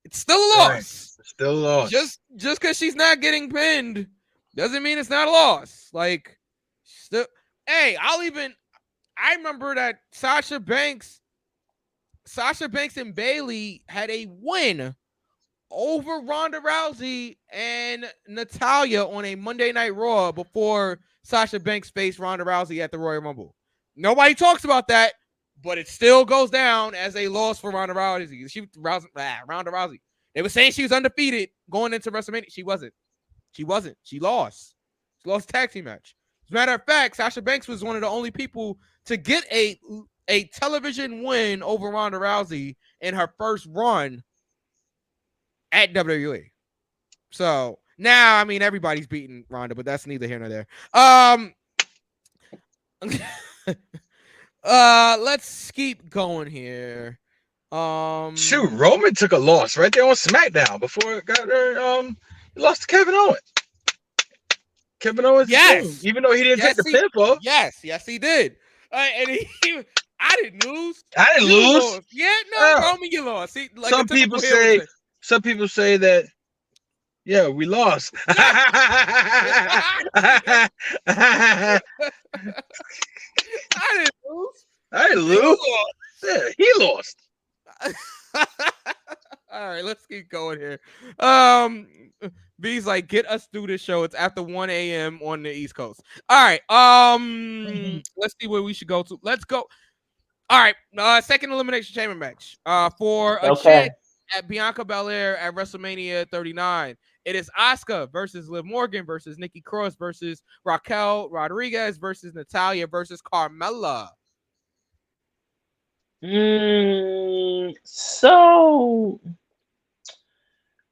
It's still a Right. loss. Still lost. Just because she's not getting pinned doesn't mean it's not a loss. Like, still, hey, I remember that Sasha Banks and Bayley had a win over Ronda Rousey and Natalya on a Monday Night Raw before Sasha Banks faced Ronda Rousey at the Royal Rumble. Nobody talks about that, but it still goes down as a loss for Ronda Rousey. Ronda Rousey. They were saying she was undefeated going into WrestleMania. She wasn't. She lost. She lost a tag team match. As a matter of fact, Sasha Banks was one of the only people to get a television win over Ronda Rousey in her first run at WWE. So now, I mean, everybody's beating Ronda, but that's neither here nor there. Let's keep going here. Shoot, Roman took a loss right there on SmackDown before it got he lost to Kevin Owens. Kevin Owens, yes, even though he didn't take the pinfall. Yes, he did. And I didn't lose. I didn't lose. Lost. Yeah, no, Roman, you lost. See, like some people say that. Yeah, we lost. I didn't lose. I didn't lose. Yeah, he lost. All right, let's keep going here. B's like, get us through this show. It's after 1 a.m. on the East Coast. All right. Let's see where we should go to. Let's go. All right. Second elimination chamber match. For a chance at Bianca Belair at WrestleMania 39. It is Asuka versus Liv Morgan versus Nikki Cross versus Raquel Rodriguez versus Natalya versus Carmella. So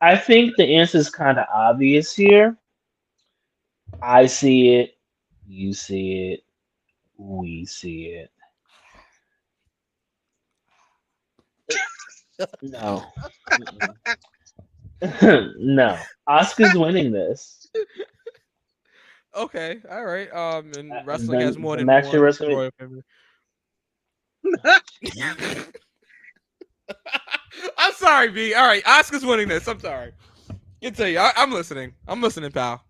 I think the answer is kind of obvious here. I see it, you see it, we see it. No. No. Asuka's winning this. Okay, all right. And wrestling has more than match one wrestling. I'm sorry, B. All right, Asuka's winning this. I'm sorry. I tell you, I'm listening. I'm listening, pal.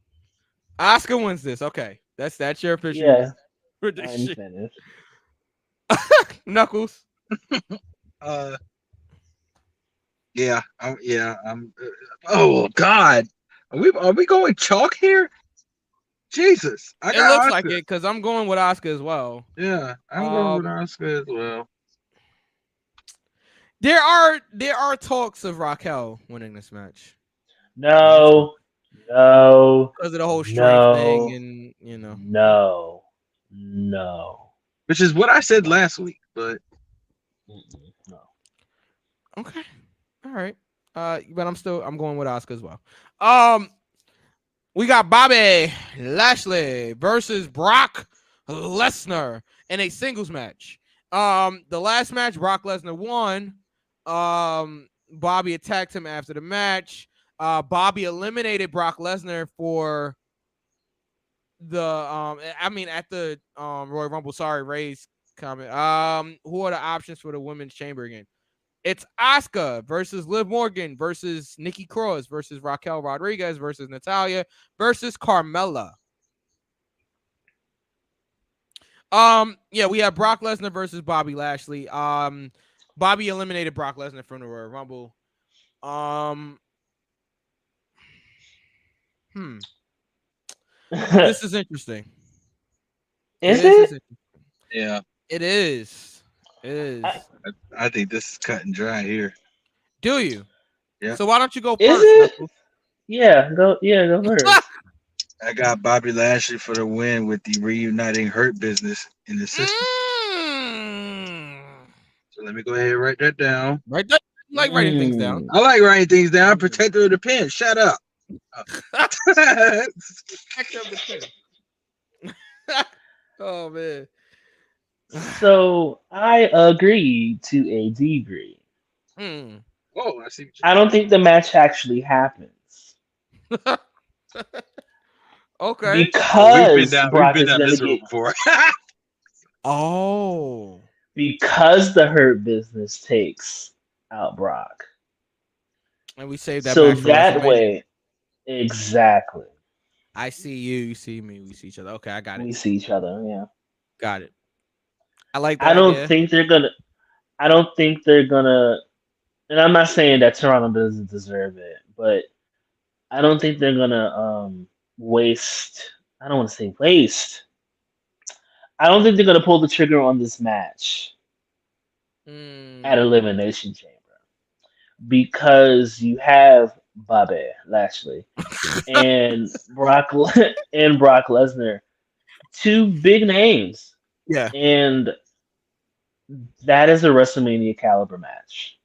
Asuka wins this. Okay, that's your official prediction. Knuckles. Yeah. Oh God, are we going chalk here? Jesus, It looks like it because I'm going with Asuka as well. Yeah, I'm going with Asuka as well. There are talks of Raquel winning this match. No. Because of the whole strength thing, and No. Which is what I said last week, but no. Okay. All right. But I'm going with Asuka as well. We got Bobby Lashley versus Brock Lesnar in a singles match. The last match, Brock Lesnar won. Bobby attacked him after the match. Bobby eliminated Brock Lesnar for the at the Royal Rumble. Sorry, Ray's comment. Who are the options for the women's chamber again? It's Asuka versus Liv Morgan versus Nikki Cross versus Raquel Rodriguez versus Natalya versus Carmella. We have Brock Lesnar versus Bobby Lashley. Bobby eliminated Brock Lesnar from the Royal Rumble. This is interesting. Is it? Yeah, it is. It is. I think this is cut and dry here. Do you? Yeah. So why don't you go Is first? it? Yeah, go first. I got Bobby Lashley for the win with the reuniting Hurt Business in the system. So let me go ahead and write that down. Right there. You like writing things down. I like writing things down. Protector of the pen. Shut up. Oh man. So I agree to a degree. Oh, I see. I don't think the match actually happens Okay. because We've Brock been is down gonna this road get before. Oh. because the Hurt Business takes out Brock. And we saved that So match for that WrestleMania. way, exactly, I see you, you see me, we see each other. Okay, I got we it. see each other. Yeah, Got it. I like I that don't idea. think they're gonna. I don't think they're gonna. And I'm not saying that Toronto doesn't deserve it, but I don't think they're gonna waste. I don't want to say waste. I don't think they're gonna pull the trigger on this match at Elimination Chamber because you have Bobby Lashley and Brock and Brock Lesnar, two big names, Yeah. and that is a WrestleMania caliber match.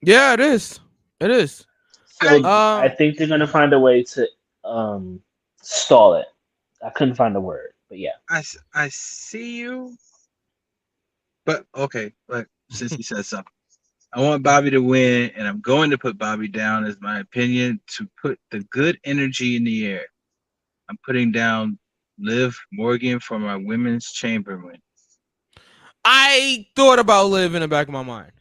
Yeah, it is. It is. So I think they're gonna find a way to stall it. I couldn't find a word, but yeah. I see you, but okay. But since he said something, I want Bobby to win, and I'm going to put Bobby down as my opinion to put the good energy in the air. I'm putting down Liv Morgan for my women's chamber win. I thought about Liv in the back of my mind,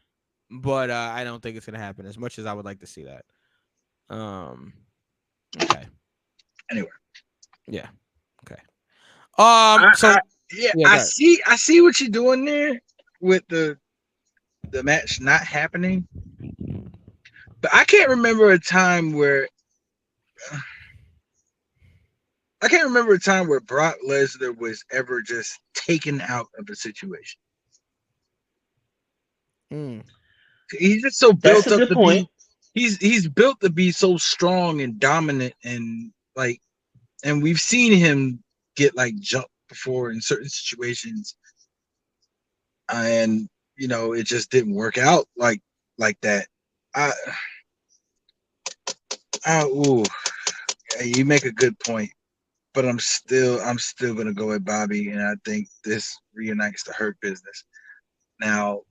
but I don't think it's gonna happen as much as I would like to see that. Okay. Anyway. Yeah. Okay. I yeah, see what you're doing there with the match not happening, but I can't remember a time where Brock Lesnar was ever just taken out of a situation. He's just so built up to be. He's built to be so strong and dominant, and like, and we've seen him get like jumped before in certain situations, and you know it just didn't work out like that. You make a good point, but I'm still gonna go with Bobby, and I think this reunites the Hurt Business. Now,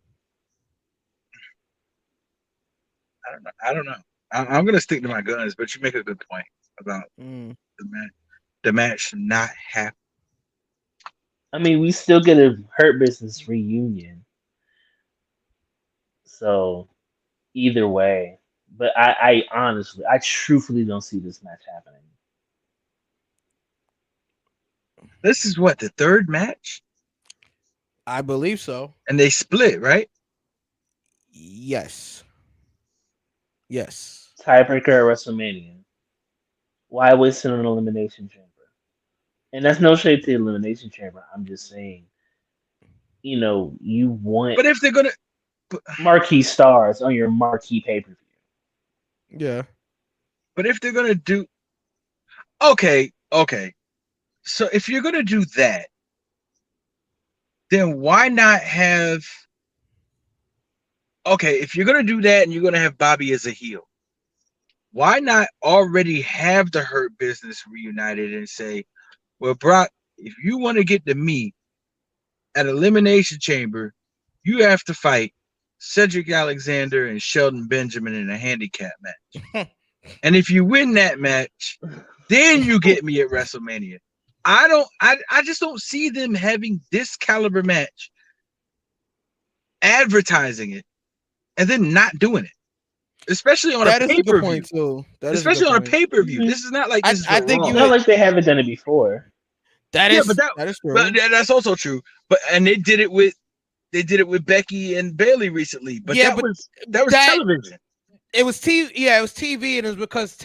I don't know. I'm gonna stick to my guns, but you make a good point about the match not happening. I mean, we still get a Hurt Business reunion, so either way. But I honestly, I truthfully don't see this match happening. This is what, the third match? I believe so. And they split, right? Yes. Tiebreaker at WrestleMania. Why waste it on an Elimination Chamber? And that's no shade to the Elimination Chamber. I'm just saying, you know, you want. But if they're gonna marquee stars on your marquee pay-per-view. Yeah. But if they're gonna do, okay. So if you're gonna do that, then why not have? Okay, if you're gonna do that and you're gonna have Bobby as a heel, why not already have the Hurt Business reunited and say, well, Brock, if you want to get to me at Elimination Chamber, you have to fight Cedric Alexander and Shelton Benjamin in a handicap match. And if you win that match, then you get me at WrestleMania. I just don't see them having this caliber match, advertising it, and then not doing it. Especially on a pay-per-view. Especially on a pay-per-view. This is not like this. I think not like they haven't done it before. That is true. But that's also true. But and they did it with Becky and Bayley recently. But that was television. It was TV. Yeah, it was TV, and it was because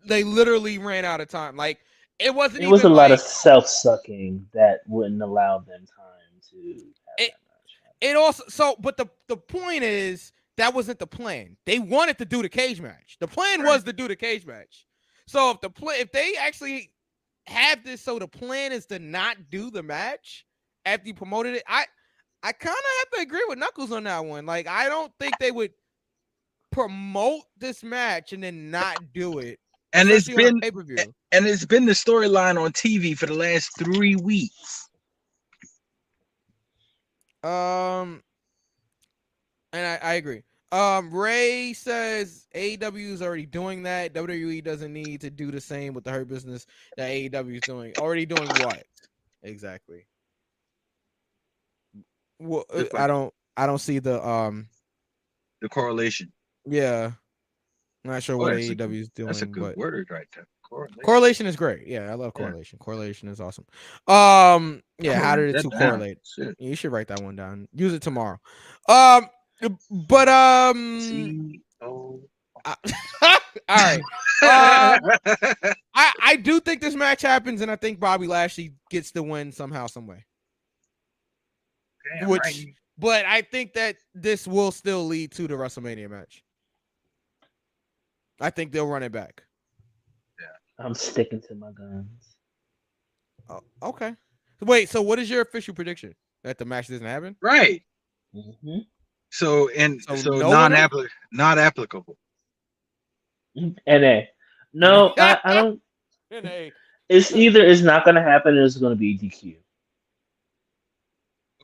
they literally ran out of time. Like it wasn't. It was a lot of self-sucking that wouldn't allow them time to have that match. It also but the point is that wasn't the plan. They wanted to do the cage match. The plan was to do the cage match. So if they actually have this, so the plan is to not do the match after you promoted it, I kind of have to agree with Knuckles on that one. Like I don't think they would promote this match and then not do it. And it's been pay-per-view. And it's been the storyline on TV for the last 3 weeks. And I agree. Ray says AEW is already doing that. WWE doesn't need to do the same with the Hurt Business that AEW is doing. Already doing what? Exactly. Well, Just like I don't see the the correlation. yeah. I'm not sure what that's AEW is doing. That's a good but word right there. Correlation. correlation is great. Yeah, I love correlation. Correlation is awesome. Yeah, how did the two correlate? Shit. You should write that one down. Use it tomorrow. But Oh. all right. I do think this match happens, and I think Bobby Lashley gets the win somehow, some way. Damn Which, right. but I think that this will still lead to the WrestleMania match. I think they'll run it back. I'm sticking to my guns. Oh, okay. Wait. So, what is your official prediction? That the match doesn't happen? Right. Mm-hmm. So no not applicable. NA. No, I don't. NA. It's either it's not going to happen or it's going to be DQ.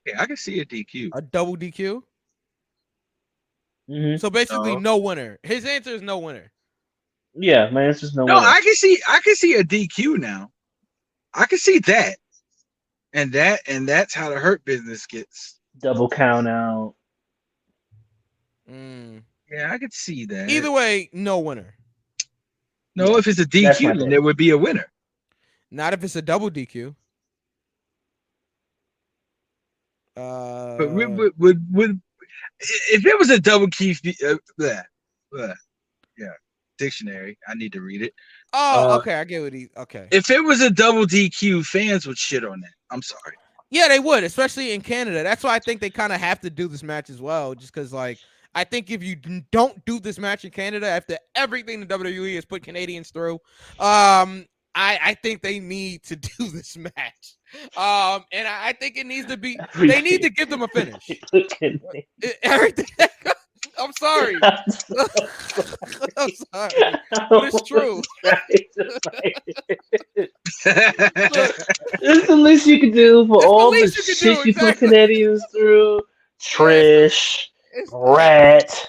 Okay, I can see a DQ. A double DQ. Mm-hmm. So basically, no winner. His answer is no winner. Yeah, my answer's no. No, winner. I can see a DQ now. I can see that. And that's how the Hurt Business gets Double count out. Yeah, I could see that. Either way, no winner. No, if it's a That's my DQ, then pick. there would be a winner. Not if it's a double DQ. But would if it was a double key, yeah, dictionary. I need to read it. Oh, okay. I get what he. Okay. If it was a double DQ, fans would shit on that. I'm sorry. Yeah, they would, especially in Canada. That's why I think they kind of have to do this match as well, just because, like, I think if you don't do this match in Canada after everything the WWE has put Canadians through, I think they need to do this match. And I think it needs to be. They need to give them a finish. Everything. I'm sorry. I'm sorry. But it's true. It's the least you can do for all the shit you put Canadians through. Trish, Rat,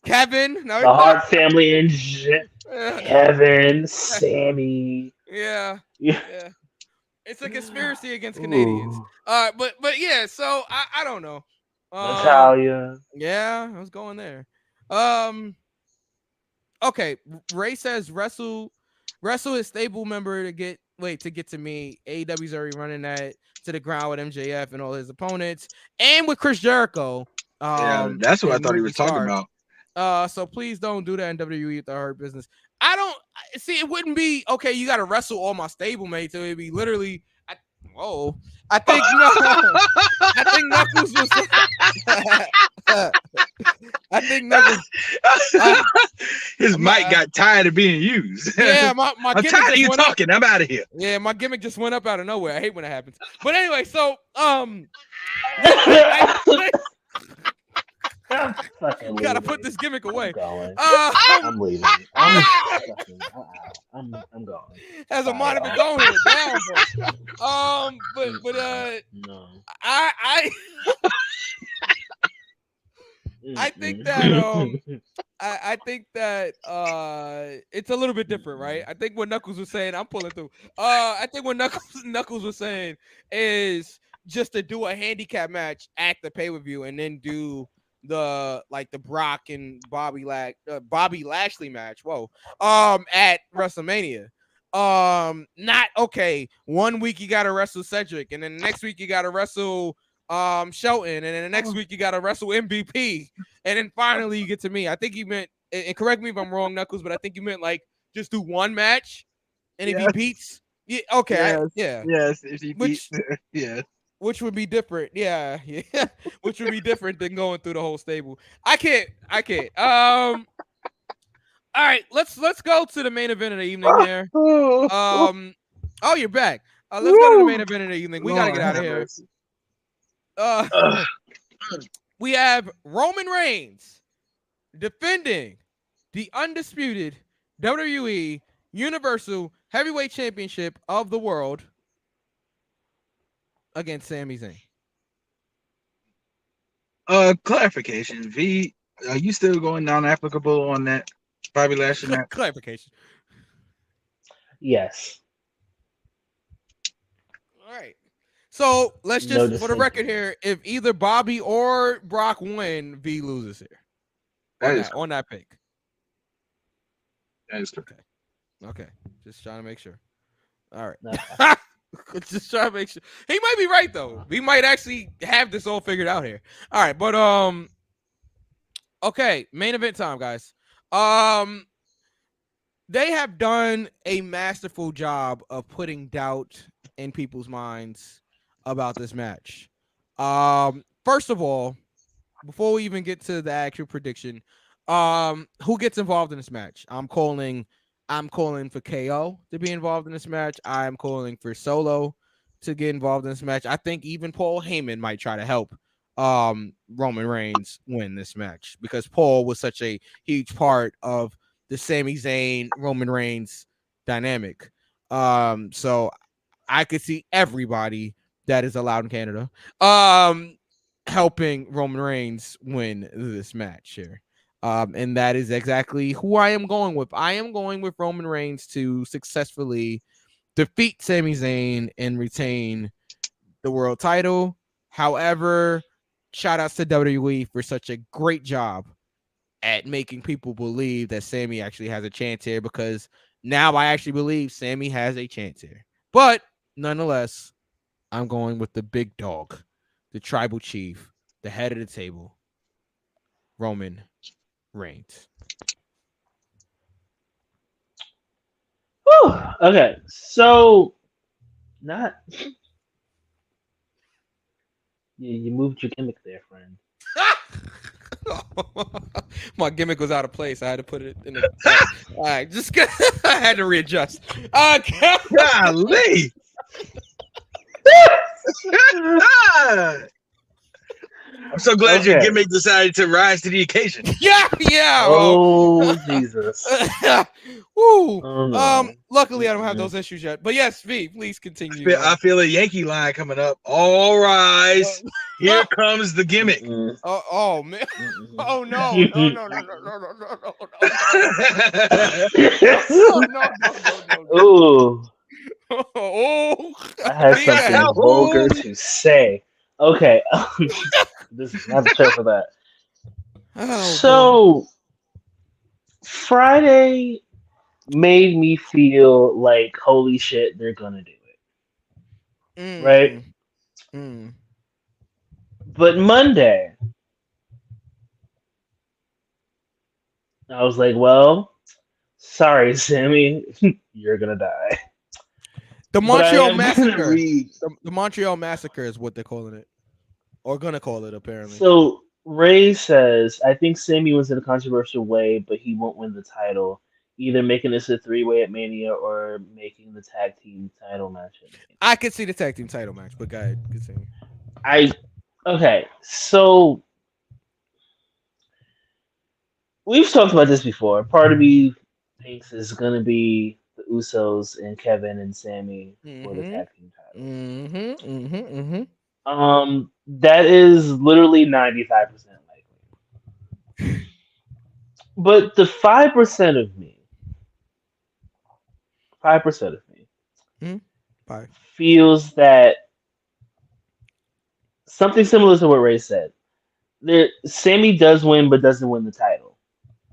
Kevin, the Hart family and shit. Kevin, Sammy. Yeah. It's a conspiracy against Canadians. But yeah, so I don't know. Natalia. Yeah, I was going there. Okay. Ray says wrestle his stable member to get to me. AEW's already running that to the ground with MJF and all his opponents, and with Chris Jericho. Yeah, that's what I thought he was talking about. So please don't do that in WWE with the Hurt Business. I don't see it wouldn't be okay. You got to wrestle all my stable mates. So it'd be literally. I think Knuckles was. I think Knuckles. His mic got tired of being used. Yeah, my I'm tired of you talking. I'm out of here. Yeah, my gimmick just went up out of nowhere. I hate when it happens. But anyway, so gotta put this gimmick away. I'm leaving. I'm going. As a might have been going with it down, but no. I think that I think that it's a little bit different, right? I think what Knuckles was saying, I'm pulling through. I think what Knuckles was saying is just to do a handicap match at the pay-per-view and then do the Brock and Bobby Lashley match. At WrestleMania. Not okay. 1 week you gotta wrestle Cedric, and then the next week you gotta wrestle Shelton, and then the next week you gotta wrestle MVP, and then finally you get to me. I think you meant, and correct me if I'm wrong, Knuckles, but I think you meant just do one match, and if he beats, okay, yes, if he beats, yeah. Which would be different, yeah. Which would be different than going through the whole stable. I can't. All right, let's go to the main event of the evening here. Oh, you're back. Let's go to the main event of the evening. We gotta get out of here. We have Roman Reigns defending the undisputed WWE Universal Heavyweight Championship of the world against Sami Zayn. Clarification. V, are you still going non-applicable on that Bobby Lashley match? Clarification. Yes. All right. So let's No just, for the dissension. record here, if either Bobby or Brock win, V loses here. On that pick. That is correct. Okay. Just trying to make sure. All right. No. Just trying to make sure. He might be right though. We might actually have this all figured out here. All right, but okay, main event time, guys. They have done a masterful job of putting doubt in people's minds about this match. First of all, before we even get to the actual prediction, who gets involved in this match? I'm calling for KO to be involved in this match. I'm calling for Solo to get involved in this match. I think even Paul Heyman might try to help Roman Reigns win this match because Paul was such a huge part of the Sami Zayn Roman Reigns dynamic. So I could see everybody that is allowed in Canada helping Roman Reigns win this match here. And that is exactly who I am going with. I am going with Roman Reigns to successfully defeat Sami Zayn and retain the world title. However, shout outs to WWE for such a great job at making people believe that Sami actually has a chance here, because now I actually believe Sami has a chance here. But nonetheless, I'm going with the big dog, the tribal chief, the head of the table, Roman Reigns. Whew. Okay, so not you moved your gimmick there, friend. My gimmick was out of place. I had to put it in. All right, just I had to readjust. Golly. I'm so glad your gimmick decided to rise to the occasion. Yeah. Oh, Jesus. Woo. Oh, no. Luckily I don't have those issues yet. But yes, V, please continue. I feel a Yankee line coming up. All rise. Here comes the gimmick. Oh man. Oh no. No. Ooh. Oh. I had something vulgar to say. Okay. This is not the show for that. So Friday made me feel like, holy shit, they're gonna do it. Right? But Monday, I was like, well, sorry, Sami, you're gonna die. The Montreal Massacre. The Montreal Massacre is what they're calling it. Or gonna call it, apparently. So Ray says, I think Sami wins in a controversial way, but he won't win the title. Either making this a 3-way at Mania or making the tag team title match at Mania. I could see the tag team title match, but go ahead, continue. Okay, so we've talked about this before. Part of me thinks it's gonna be the Usos and Kevin and Sami for the tag team title. That is literally 95% likely. But the 5% of me feels that something similar to what Ray said. Sami does win, but doesn't win the title.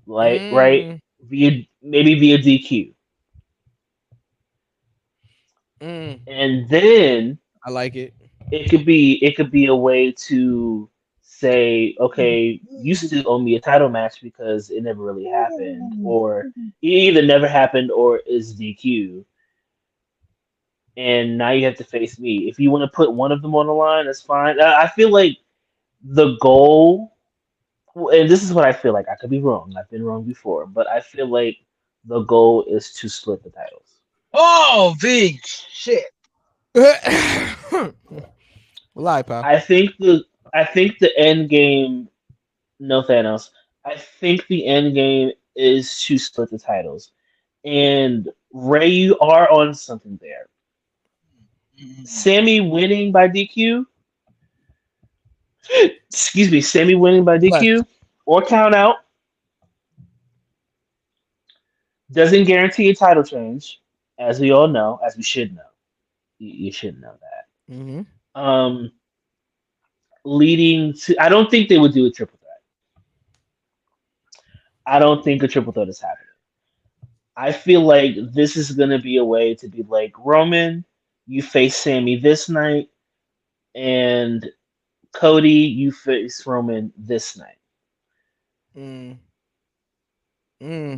Right? Maybe via DQ. And then I like it. It could be a way to say, okay, you still owe me a title match because it never really happened, or it either never happened or is DQ. And now you have to face me. If you want to put one of them on the line, that's fine. I feel like the goal, and this is what I feel like. I could be wrong. I've been wrong before, but I feel like the goal is to split the titles. Oh, big shit. Lie, pal. I think the end game. No, Thanos. I think the end game is to split the titles, and Ray, you are on something there. Sami winning by DQ. Excuse me, Sammy winning by DQ or count out doesn't guarantee a title change, as we all know, as we should know. You should know that. Mm-hmm. Leading to, I don't think they would do a triple threat. I don't think a triple threat is happening. I feel like this is going to be a way to be like, Roman, you face Sammy this night, and Cody, you face Roman this night.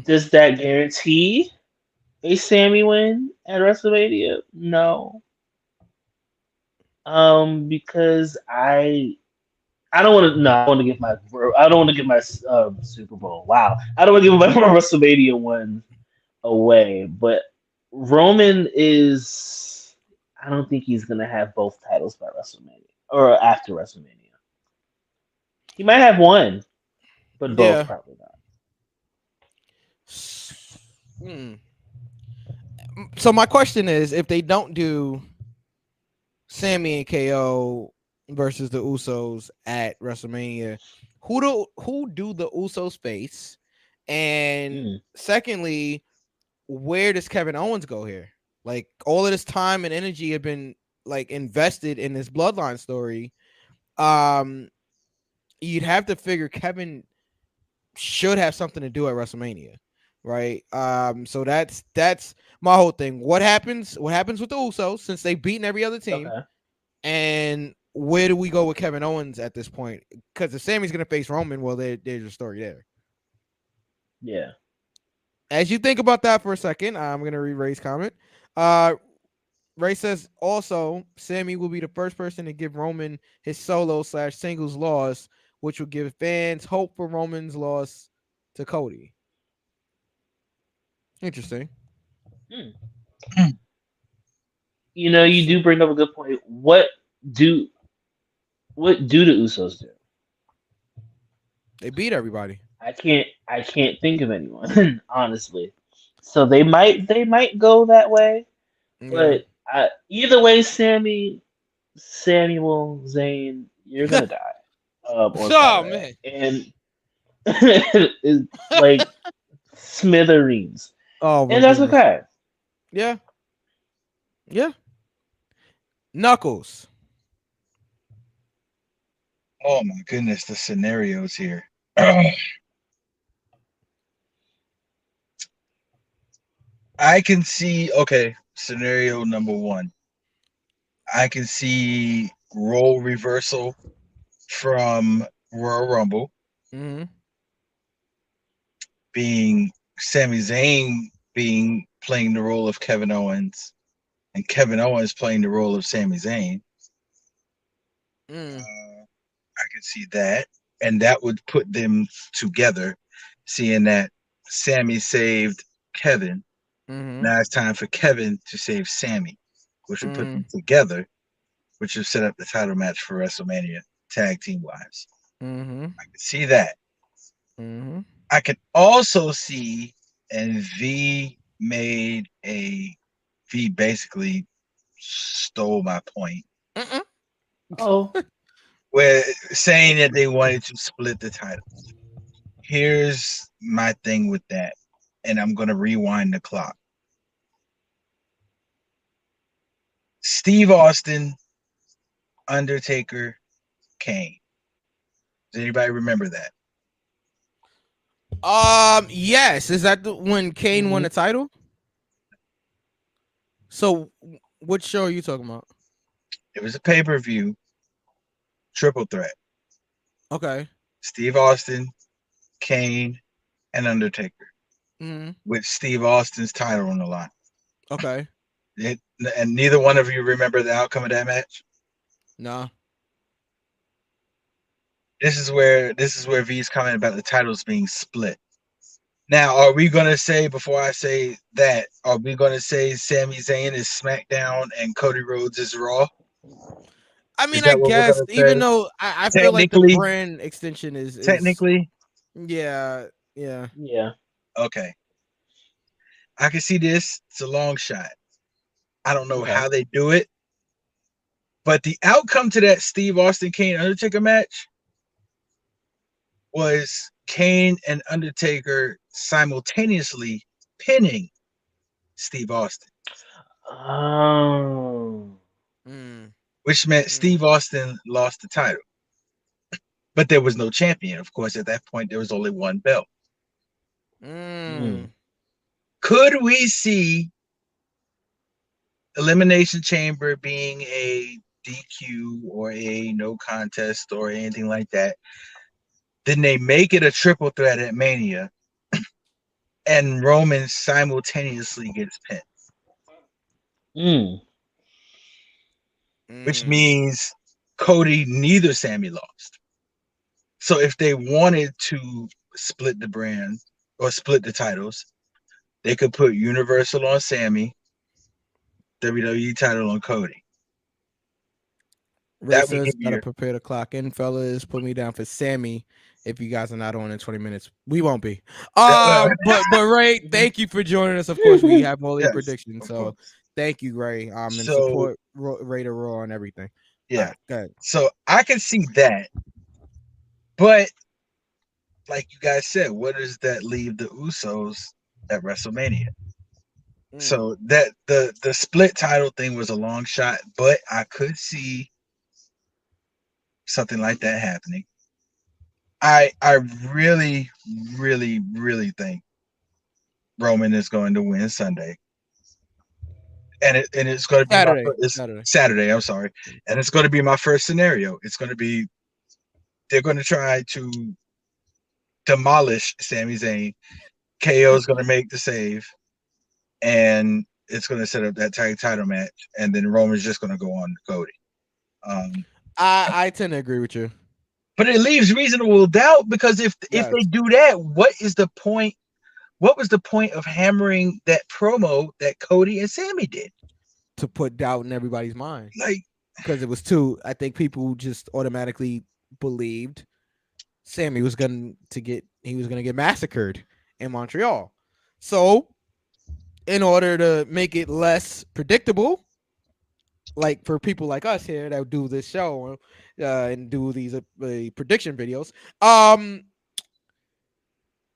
Does that guarantee a Sammy win at WrestleMania? No. Because I don't want to. No, I want to give my. I don't want to give my Super Bowl. Wow, I don't want to give my WrestleMania one away. But Roman is. I don't think he's gonna have both titles by WrestleMania or after WrestleMania. He might have one, but both probably not. So my question is, if they don't do Sammy and KO versus the Usos at WrestleMania, who do the Usos face? And secondly, where does Kevin Owens go here? Like, all of this time and energy have been like invested in this bloodline story. You'd have to figure Kevin should have something to do at WrestleMania, right? So that's my whole thing. What happens with the Usos since they've beaten every other team? Okay. And where do we go with Kevin Owens at this point? Because if Sammy's gonna face Roman, well, there's a story there. Yeah. As you think about that for a second, I'm gonna read Ray's comment. Ray says also Sammy will be the first person to give Roman his solo/singles loss, which will give fans hope for Roman's loss to Cody. Interesting. You know, you do bring up a good point. What do the Usos do? They beat everybody. I can't think of anyone, honestly. So they might go that way. But either way, Samuel Zayn, you're gonna die. Man. And it's like smithereens. Oh, and that's goodness. okay. Yeah. Knuckles. Oh my goodness, the scenarios here. I can see, scenario number one. I can see role reversal from Royal Rumble being Sami Zayn playing the role of Kevin Owens and Kevin Owens playing the role of Sami Zayn. I can see that, and that would put them together, seeing that Sami saved Kevin. Now it's time for Kevin to save Sammy, which would put them together, which would set up the title match for WrestleMania, tag team wise. I can see that. I can also see, and V basically stole my point. Where saying that they wanted to split the titles. Here's my thing with that, and I'm going to rewind the clock. Steve Austin, Undertaker, Kane. Does anybody remember that? Yes. Is that when Kane won the title? So, what show are you talking about? It was a pay-per-view triple threat. Okay. Steve Austin, Kane, and Undertaker. With Steve Austin's title on the line. Okay. And neither one of you remember the outcome of that match? No. This is where V's comment about the titles being split. Now, are we gonna say, before I say that, are we gonna say Sami Zayn is SmackDown and Cody Rhodes is Raw? I mean, I guess, even though I feel like the brand extension is technically. Yeah. Okay. I can see this. It's a long shot. I don't know how they do it, But the outcome to that Steve Austin Kane Undertaker match was Kane and Undertaker simultaneously pinning Steve Austin, Oh. which meant Steve Austin lost the title. But there was no champion. Of course, at that point, there was only one belt. Could we see Elimination Chamber being a DQ or a no contest or anything like that? Then they make it a triple threat at Mania, and Roman simultaneously gets pinned. Which means Cody neither Sammy lost. So if they wanted to split the brand or split the titles, they could put Universal on Sammy, WWE title on Cody. Ray says, gotta prepare to clock in, fellas. Put me down for Sammy. If you guys are not on in 20 minutes, we won't be. But Ray, thank you for joining us. Of course, we have all these predictions. So thank you, Ray. And support Ray to Raw and everything. Yeah. Right, so I can see that. But like you guys said, what does that leave the Usos at WrestleMania? So that the split title thing was a long shot, but I could see something like that happening. I really, really, really think Roman is going to win Sunday. And it's going to be Saturday. I'm sorry. And it's going to be my first scenario. It's going to be they're going to try to demolish Sami Zayn. KO is going to make the save, and it's going to set up that tag title match. And then Roman's just going to go on to Cody. I tend to agree with you, but it leaves reasonable doubt because if they do that, what is the point? What was the point of hammering that promo that Cody and Sammy did? To put doubt in everybody's mind, like because it was too. I think people just automatically believed Sammy was going to get massacred in Montreal. So, in order to make it less predictable, like for people like us here that do this show and do these prediction videos,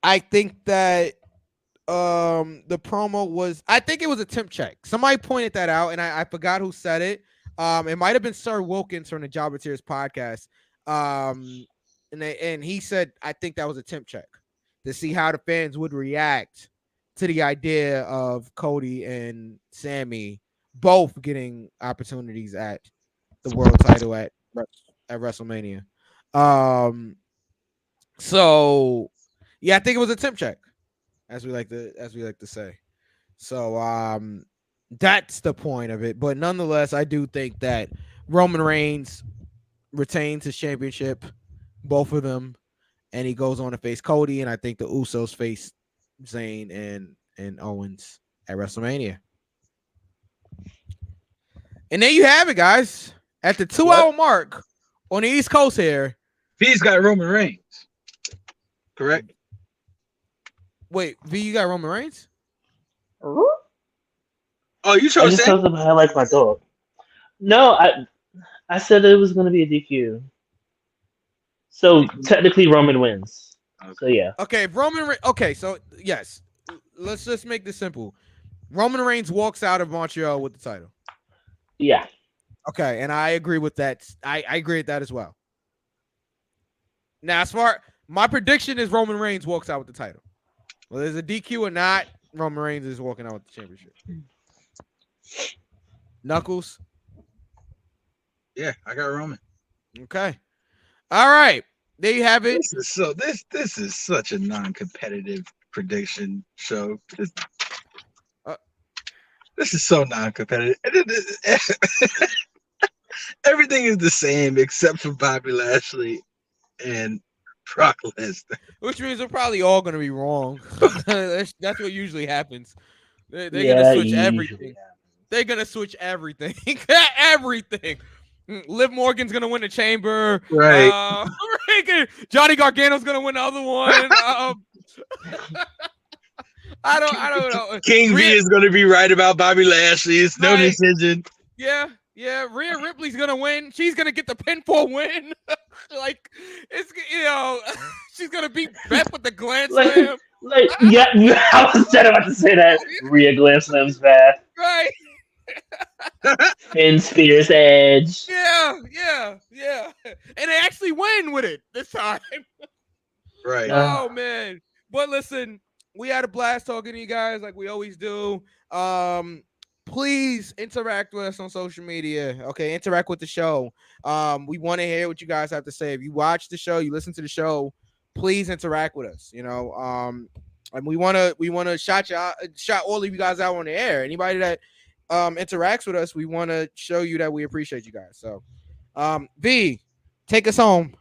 I think that the promo was, I think it was a temp check. Somebody pointed that out, and I forgot who said it. It might have been Sir Wilkins from the Jobber Tears podcast. And he said, I think that was a temp check to see how the fans would react to the idea of Cody and Sammy both getting opportunities at the world title at WrestleMania. So yeah, I think it was a temp check, as we like to say. So that's the point of it. But nonetheless, I do think that Roman Reigns retains his championship, both of them, and he goes on to face Cody, and I think the Usos face Zayn and Owens at WrestleMania. And there you have it, guys. At the 2-hour mark on the East Coast here, V's got Roman Reigns. Correct? Wait, V, you got Roman Reigns? Oh, you I just told them I like my dog. No, I said it was going to be a DQ. So technically Roman wins. So yeah. Okay, okay, so yes. Let's just make this simple. Roman Reigns walks out of Montreal with the title. Yeah. Okay, and I agree with that. I agree with that as well. Now, as far my prediction is Roman Reigns walks out with the title. Whether there's a DQ or not, Roman Reigns is walking out with the championship. Knuckles? Yeah, I got Roman. Okay. All right. There you have it. This is such a non-competitive prediction show. This is so non-competitive. Everything is the same except for Bobby Lashley and Brock Lesnar. Which means we're probably all going to be wrong. That's what usually happens. They're going to switch everything. They're going to switch everything. Everything. Liv Morgan's going to win the chamber. Right. Johnny Gargano's going to win the other one. I don't know. King V is going to be right about Body Lashley. It's no decision. Yeah. Yeah, Rhea Ripley's gonna win. She's gonna get the pinfall win. Like it's she's gonna beat Beth with the Grand Slam. Yeah, I was just about to say that. Rhea Glam slams Beth. Right. Finn Spears Edge. Yeah. And they actually win with it this time. Right. Oh man. But listen, we had a blast talking to you guys like we always do. Please interact with us on social media. Okay, interact with the show. We want to hear what you guys have to say. If you watch the show, you listen to the show, please interact with us. And we want to shout all of you guys out on the air. Anybody that interacts with us, we want to show you that we appreciate you guys. So, V, take us home.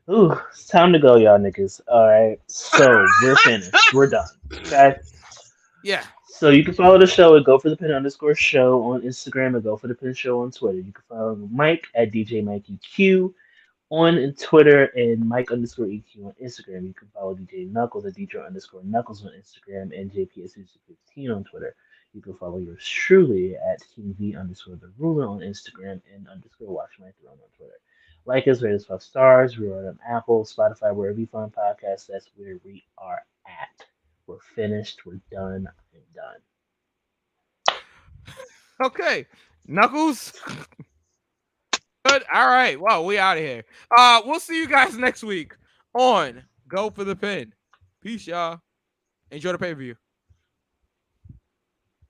Ooh, it's time to go, y'all niggas. All right, so we're finished. We're done. Okay. Yeah. So you can follow the show at @GoForThePin_show on Instagram and @GoForThePin_show on Twitter. You can follow Mike at DJ Mike EQ on Twitter and Mike_EQ on Instagram. You can follow DJ Knuckles at DJ_Knuckles on Instagram and JPS15 on Twitter. You can follow yours truly at KingV_The Ruler on Instagram and _Watch My Throne on Twitter. Like us, rate us 5 stars. We're on Apple, Spotify, wherever you find podcasts. That's where we are at. We're finished. We're done. I'm done. Okay, Knuckles. Good. All right. Well, we out of here. We'll see you guys next week on Go for the Pin. Peace, y'all. Enjoy the pay-per-view.